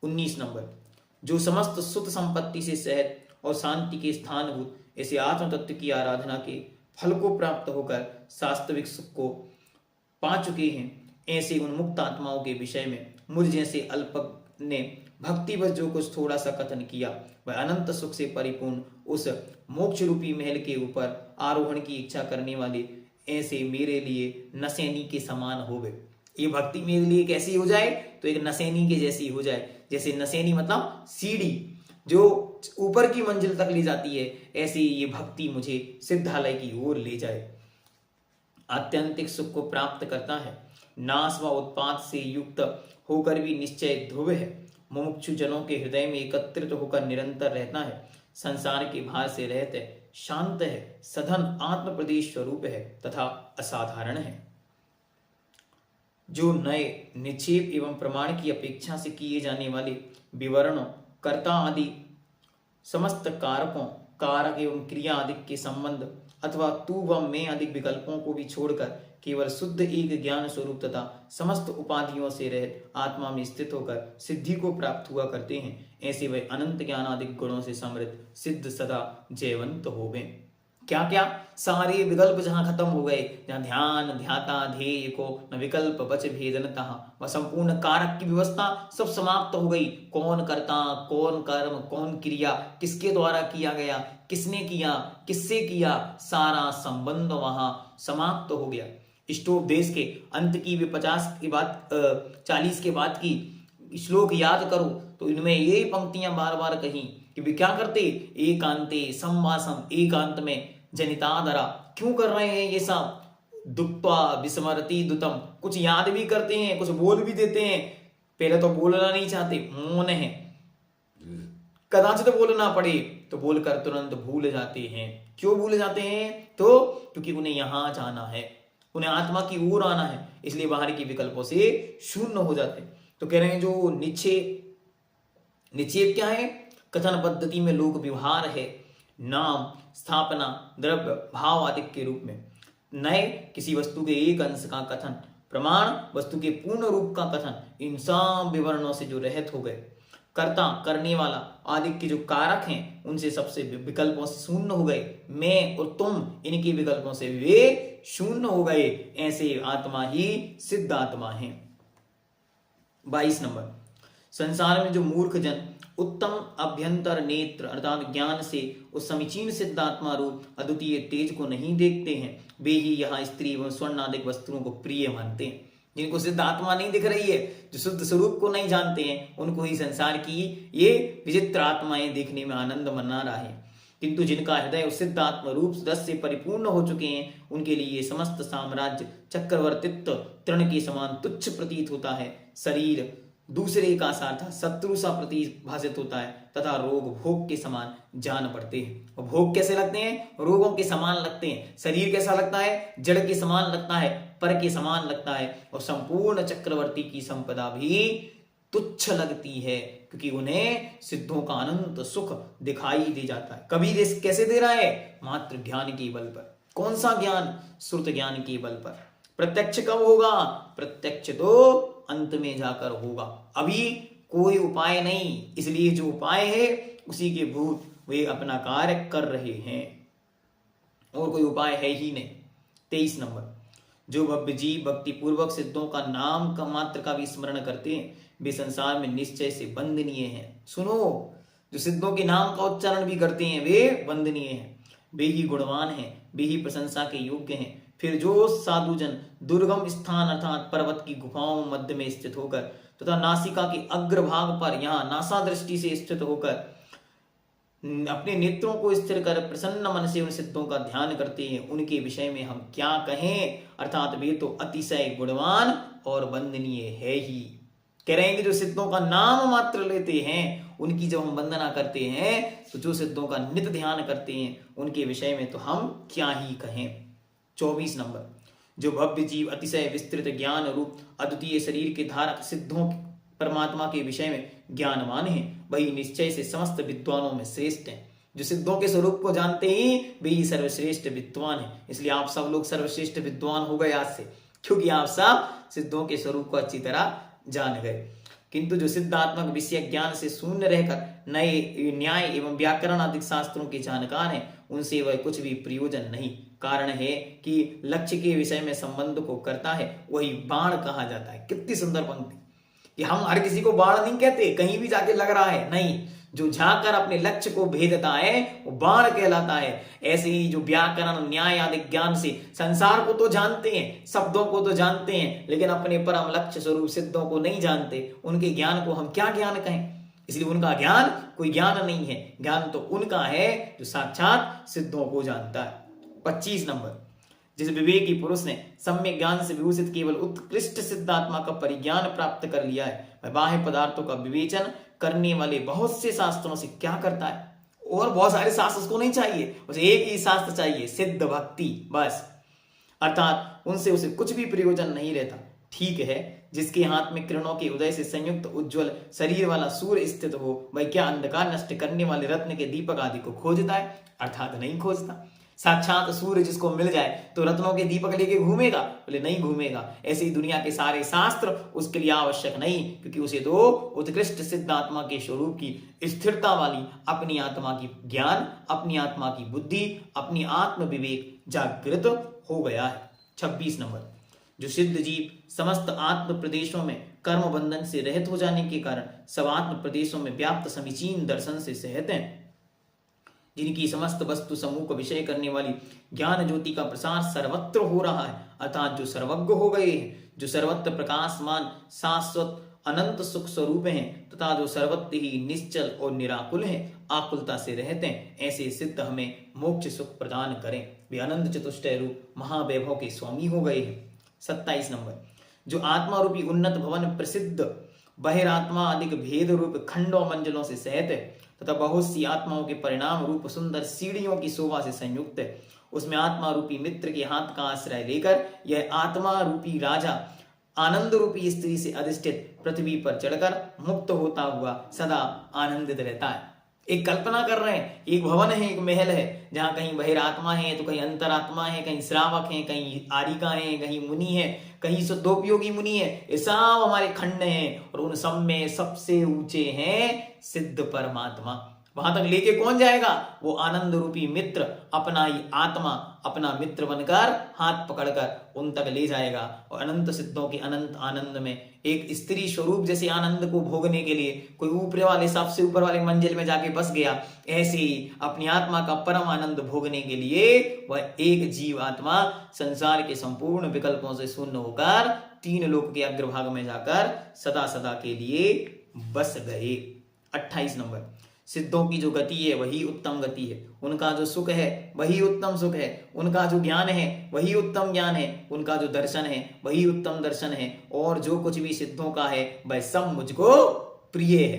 19 नंबर, जो समस्त सुख संपत्ति से सहित और शांति के स्थानभूत ऐसे आत्म तत्व की आराधना के फल को प्राप्त होकर वास्तविक सुख को पा चुके हैं, ऐसे उन्मुक्त आत्माओं के विषय में मुझ जैसे अल्पज्ञ ने भक्तिवश जो कुछ थोड़ा सा कथन किया वह अनंत सुख से परिपूर्ण उस मोक्ष रूपी महल के ऊपर आरोहण की इच्छा करने वाले ऐसे मेरे लिए नसैनी के समान हो गए। ये भक्ति मेरे लिए कैसी हो जाए, तो एक नसैनी के जैसी हो जाए। जैसे नसैनी मतलब सीढ़ी जो ऊपर की मंजिल तक ले जाती है, ऐसे ये भक्ति मुझे सिद्धालय की ओर ले जाए। आत्यंतिक सुख को प्राप्त करता है, नाश व उत्पाद से युक्त होकर भी निश्चय ध्रुव है, मुमुक्षु जनों के हृदय में एकत्रित होकर निरंतर रहता है, संसार के भार से रहित है, शांत है, सधन आत्म प्रदेश स्वरूप है तथा असाधारण है। जो नए निक्षेप एवं प्रमाण की अपेक्षा से किए जाने वाले विवरणों, कर्ता आदि समस्त कारकों, कारक एवं क्रिया आदि के संबंध अथवा तू व मैं आदि विकल्पों को भी छोड़कर केवल शुद्ध एक ज्ञान स्वरूप तथा समस्त उपाधियों से रहित आत्मा में स्थित होकर सिद्धि को प्राप्त हुआ करते हैं, ऐसे वे अनंत ज्ञान आदि गुणों से समृद्ध सिद्ध सदा जयवंत हो गए। क्या क्या सारे विकल्प जहां खत्म हो गए, जहां ध्यान ध्याता ध्येय को न विकल्प बच भेदनतः वह संपूर्ण कारक की व्यवस्था सब समाप्त हो गई। कौन कर्ता, कौन कर्म, कौन क्रिया, किसके द्वारा किया गया, किसने किया, किससे किया, सारा संबंध वहां समाप्त हो गया। इष्टोपदेश के अंत की वे 40 के बाद की श्लोक याद करो तो इनमें ये पंक्तियां बार बार कही कि वे क्या करते, एकांते संवासम, एकांत में जनितादरा, क्यों कर रहे हैं ये सब, दुक्त्वा विस्मरति दुतम, कुछ याद भी करते हैं, कुछ बोल भी देते हैं, पहले तो बोलना नहीं चाहते, मौन है, कदाचित बोलना पड़े तो बोलकर तुरंत भूल जाते हैं। क्यों भूल जाते हैं, तो क्योंकि उन्हें यहां जाना है, उन्हें आत्मा की ओर आना है, इसलिए बाहर के विकल्पों से शून्य हो जाते हैं। तो कह रहे हैं जो निक्षेप क्या है, कथन पद्धति में लोक व्यवहार है, नाम, स्थापना, द्रव्य, भाव आदि के रूप में, नए किसी वस्तु के एक अंश का कथन, प्रमाण वस्तु के पूर्ण रूप का कथन, इन सब विवरणों से जो रहित हो गए, कर्ता, करने वाला आदि के जो कारक हैं उनसे सबसे विकल्पों से शून्य हो गए, मैं और तुम इनके विकल्पों से वे शून्य हो गए, ऐसे आत्मा ही सिद्ध आत्मा है। 22 नंबर, संसार में जो मूर्ख जन उत्तम अभ्यंतर नेत्र अर्थात ज्ञान से उस समीचीन सिद्धात्मा रूप अद्वितीय तेज को नहीं देखते हैं, वे ही यहाँ स्त्री एवं स्वर्ण आदि वस्तुओं को प्रिय मानते हैं। जिनको सिद्ध आत्मा नहीं दिख रही है, जो शुद्ध स्वरूप को नहीं जानते हैं, उनको ही संसार की ये विचित्र आत्माएं देखने में आनंद मना रहा है, किंतु जिनका हृदय उस सिद्ध आत्म रूप रस से परिपूर्ण हो चुके हैं उनके लिए ये समस्त साम्राज्य चक्रवर्तित्व तृण के समान तुच्छ प्रतीत होता है, शरीर दूसरे का सारथा शत्रु सा प्रतिभाषित होता है तथा रोग भोग के समान जान पड़ते हैं। और भोग कैसे लगते हैं, रोगों के समान लगते हैं। शरीर कैसा लगता है, जड़ के समान लगता है, पर के समान लगता है, और संपूर्ण चक्रवर्ती की संपदा भी तुच्छ लगती है, क्योंकि उन्हें सिद्धों का अनंत सुख दिखाई दे जाता है। कभी कैसे दे रहा है, मात्र ज्ञान के बल पर। कौन सा ज्ञान, श्रुत ज्ञान के बल पर। प्रत्यक्ष कब होगा, प्रत्यक्ष तो अंत में जाकर होगा, अभी कोई उपाय नहीं, इसलिए जो उपाय है उसी के भूत वे अपना कार्य कर रहे हैं, और कोई उपाय है ही नहीं। 23 नंबर, जो भव्य जीव भक्ति पूर्वक सिद्धों का नाम का मात्र का भी स्मरण करते हैं वे संसार में निश्चय से वंदनीय हैं। सुनो, जो सिद्धों के नाम का उच्चारण भी करते हैं वे वंदनीय हैं, वे ही गुणवान हैं, वे ही प्रशंसा के योग्य हैं, फिर जो साधुजन दुर्गम स्थान अर्थात पर्वत की गुफाओं मध्य में स्थित होकर तथा नासिका के अग्रभाग पर यहाँ नासा दृष्टि से स्थित होकर अपने नेत्रों को स्थिर कर प्रसन्न मन से उन सिद्धों का ध्यान करते हैं, उनके विषय में हम क्या कहें, अर्थात वे तो अतिशय गुणवान और वंदनीय है ही। कह रहे हैं कि जो सिद्धों का नाम मात्र लेते हैं, उनकी जब हम वंदना करते हैं, तो जो सिद्धों का नित्य ध्यान करते हैं, उनके विषय में तो हम क्या ही कहें। 24 नंबर, जो भव्य जीव अतिशय विस्तृत ज्ञान रूप अद्वितीय शरीर के धारक सिद्धों परमात्मा के विषय में ज्ञानवान है, वही निश्चय से समस्त विद्वानों में श्रेष्ठ है। जो सिद्धों के स्वरूप को जानते ही वे ही सर्वश्रेष्ठ विद्वान है। इसलिए आप सब लोग सर्वश्रेष्ठ विद्वान हो गए आज से, क्योंकि आप सब सिद्धों के स्वरूप को अच्छी तरह जान गए। किंतु जो सिद्धात्मक विषय ज्ञान से शून्य रहकर नए न्याय एवं व्याकरण आदि शास्त्रों के जानकार हैं, उनसे वह कुछ भी प्रयोजन नहीं। कारण है कि लक्ष्य के विषय में संबंध को करता है, वही बाण कहा जाता है। कितनी सुंदर पंक्ति कि हम हर किसी को बाण नहीं कहते, कहीं भी जाके लग रहा है, नहीं, जो जाकर अपने लक्ष्य को भेदता है वो बाण कहलाता है। ऐसे ही जो व्याकरण न्याय आदि ज्ञान से संसार को तो जानते हैं, शब्दों को तो जानते हैं, लेकिन अपने परम लक्ष्य स्वरूप सिद्धों को नहीं जानते, उनके ज्ञान को हम क्या ज्ञान कहें। इसलिए उनका ज्ञान कोई ज्ञान नहीं है, ज्ञान तो उनका है जो साक्षात सिद्धों को जानता है। 25 नंबर, जिस विवेकी पुरुष ने सम्यक ज्ञान से विभूषित केवल उत्कृष्ट सिद्धात्मा का परिज्ञान प्राप्त कर लिया है, वह बाह्य पदार्थों का विवेचन करने वाले बहुत से शास्त्रों से क्या करता है, और बहुत सारे शास्त्र उसको नहीं चाहिए, उसे एक ही शास्त्र चाहिए, सिद्ध भक्ति, बस। अर्थात उनसे उसे कुछ भी प्रयोजन नहीं रहता। ठीक है, जिसके हाथ में किरणों के उदय से संयुक्त उज्ज्वल शरीर वाला सूर्य स्थित हो, वह क्या अंधकार नष्ट करने वाले रत्न के दीपक आदि को खोजता है? अर्थात नहीं खोजता। साक्षात सूर्य जिसको मिल जाए तो रत्नों के दीपक लेके घूमेगा? बोले नहीं घूमेगा। ऐसे ही दुनिया के सारे शास्त्र उसके लिए आवश्यक नहीं, क्योंकि उसे तो उत्कृष्ट सिद्ध आत्मा के स्वरूप की स्थिरता वाली अपनी आत्मा की ज्ञान, अपनी आत्मा की बुद्धि, अपनी आत्म विवेक जागृत हो गया है। 26 नंबर, जो सिद्ध जीव समस्त आत्म प्रदेशों में कर्म बंधन से रहित हो जाने के कारण सब आत्म प्रदेशों में व्याप्त समीचीन दर्शन से सहते हैं, जिनकी समस्त वस्तु समूह को विषय करने वाली ज्ञान ज्योति का प्रसार सर्वत्र हो रहा है, अर्थात जो सर्वज्ञ हो गए हैं, जो सर्वत्र प्रकाशमान शाश्वत अनंत सुख स्वरूप हैं, तथा जो सर्वत्र ही निश्चल और निराकुल हैं, आकुलता से रहते हैं, ऐसे सिद्ध हमें मोक्ष सुख प्रदान करें। वे अनंत चतुष्टय रूप महावैभव के स्वामी हो गए हैं। 27 नंबर, जो आत्मा रूपी उन्नत भवन प्रसिद्ध बहिरात्मा अधिक भेद रूप खंडों मंजिलों से सहत है, तथा बहुत सी आत्माओं के परिणाम रूप सुंदर सीढ़ियों की शोभा से संयुक्त है, उसमें आत्मा रूपी मित्र के हाथ का आश्रय लेकर यह आत्मा रूपी राजा आनंद रूपी स्त्री से अधिष्ठित पृथ्वी पर चढ़कर मुक्त होता हुआ सदा आनंदित रहता है। एक कल्पना कर रहे हैं, एक भवन है, एक महल है, जहां कहीं बहिरात्मा है तो कहीं अंतरात्मा है, कहीं श्रावक है, कहीं आरिका है, कहीं मुनि है, कहीं शुद्धोपयोगी मुनि है, ये सब हमारे खंड हैं, और उन सब में सबसे ऊंचे हैं सिद्ध परमात्मा। वहां तक लेके कौन जाएगा? वो आनंद रूपी मित्र, अपना ही आत्मा अपना मित्र बनकर हाथ पकड़कर उन तक ले जाएगा, और अनंत सिद्धों के अनंत आनंद में एक स्त्री स्वरूप जैसे आनंद को भोगने के लिए कोई ऊपर वाले सबसे ऊपर वाले मंजिल में जाके बस गया, ऐसे ही अपनी आत्मा का परम आनंद भोगने के लिए वह एक जीव आत्मा संसार के संपूर्ण विकल्पों से शून्य होकर 3 लोक के अग्रभाग में जाकर सदा सदा के लिए बस गए। 28 नंबर, सिद्धों की जो गति है वही उत्तम गति है, उनका जो सुख है वही उत्तम सुख है, उनका जो ज्ञान है वही उत्तम ज्ञान है, उनका जो दर्शन है वही उत्तम दर्शन है, और जो कुछ भी सिद्धों का है वह सब मुझको प्रिय है।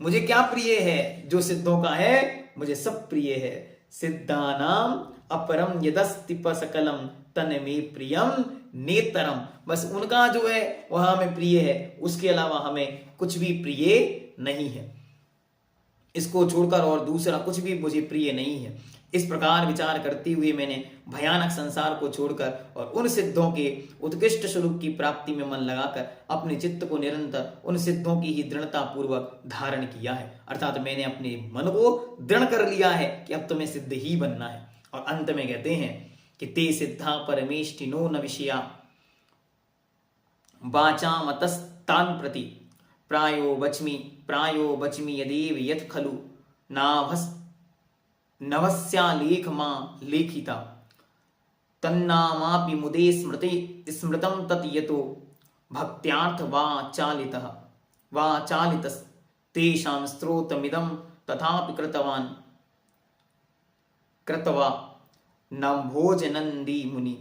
मुझे क्या प्रिय है? जो सिद्धों का है मुझे सब प्रिय है। सिद्धानाम अपरम यदस्ति सकलम तन में प्रियम नेतरम, बस उनका जो है वह हमें प्रिय है, उसके अलावा हमें कुछ भी प्रिय नहीं है। इसको छोड़कर और दूसरा कुछ भी मुझे प्रिय नहीं है। इस प्रकार विचार करते हुए मैंने भयानक संसार को छोड़कर और उन सिद्धों के उत्कृष्ट स्वरूप की प्राप्ति में मन लगाकर अपने चित्त को निरंतर उन सिद्धों की ही दृढ़ता पूर्वक धारण किया है। अर्थात मैंने अपने मन को दृढ़ कर लिया है कि अब तुम्हें सिद्ध ही बनना है। और अंत में कहते हैं कि ते सिद्धा परमेष्टिनो न विषया वाचा मतस्तान प्रति प्रायो बचमी यदेव यथ खलु नवस्या लेख मां लेखिता तन्नामापि मुदे स्मृतं तत् यतो भक्त्यार्थ वाचालितस् तेषां स्तोत्रमिदं तथापि कृतवा नम्भोजनंदी मुनि।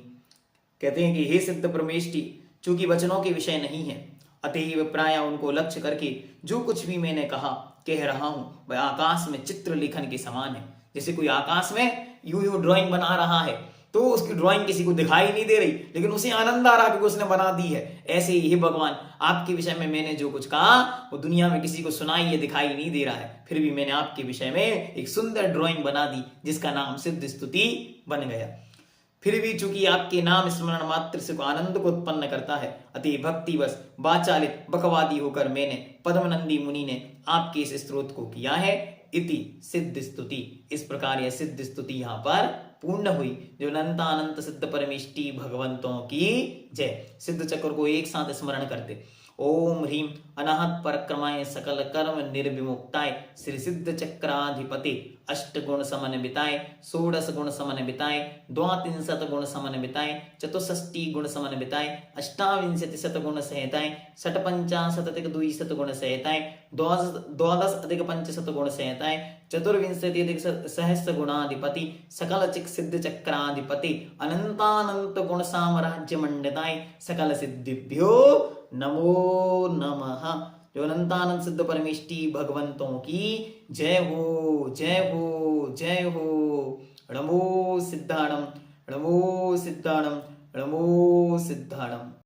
कहते हैं कि हे सिद्ध परमेष्टि, चूंकि वचनों के विषय नहीं है, अतएव प्राय उनको लक्ष्य करके जो कुछ भी मैंने कह रहा हूं वह आकाश में चित्र लेखन के समान है। जैसे कोई आकाश में यूं ड्राइंग बना रहा है तो उसकी ड्राइंग किसी को दिखाई नहीं दे रही, लेकिन उसे आनंद आ रहा क्योंकि उसने बना दी है। ऐसे ही भगवान, आपके विषय में मैंने जो कुछ कहा वो दुनिया में किसी को सुनाई या दिखाई नहीं दे रहा है, फिर भी मैंने आपके विषय में एक सुंदर ड्राइंग बना दी जिसका नाम सिद्ध स्तुति बन गया। फिर भी चूंकि आपके नाम स्मरण मात्र से आनंद को उत्पन्न करता है, अति भक्तिवश वाचालित बकवादी होकर मैंने पद्मनंदी मुनि ने आपके इस स्तोत्र को किया है। इति सिद्ध स्तुति। इस प्रकार यह सिद्ध स्तुति यहाँ पर पूर्ण हुई। जो अनंतानंत सिद्ध परमेष्टि भगवंतों की जय। सिद्ध चक्र को एक साथ स्मरण करते। ओम ह्रीम अनाहत परक्रमाय सकल कर्म निर्विमुक्ताय श्री सिद्ध चक्राधिपति अष्ट गुण समन्विताय षोडश गुण समन्विताय द्वात्रिंशत गुण समन्विताय चतुष्षष्टि गुण समन्विताय अष्टाविंशति शत गुण सहिताय षट्पंचाशत द्विशत गुण सहिताय द्वादश अधिक पंचशत गुण सहिताय चतुर्विंशति अधिक सहस्र गुणाधिपति सकल चिक सिद्ध चक्राधिपति अनंतानंत गुण साम्राज्य मंडिताय सकल सिद्धिभ्यो नमो नमः। जो अनंतानंद सिद्ध परमेष्टि भगवंतों की जय हो, जय हो, जय हो। नमो सिद्धाणम, नमो सिद्धाणम, नमो सिद्धाणम।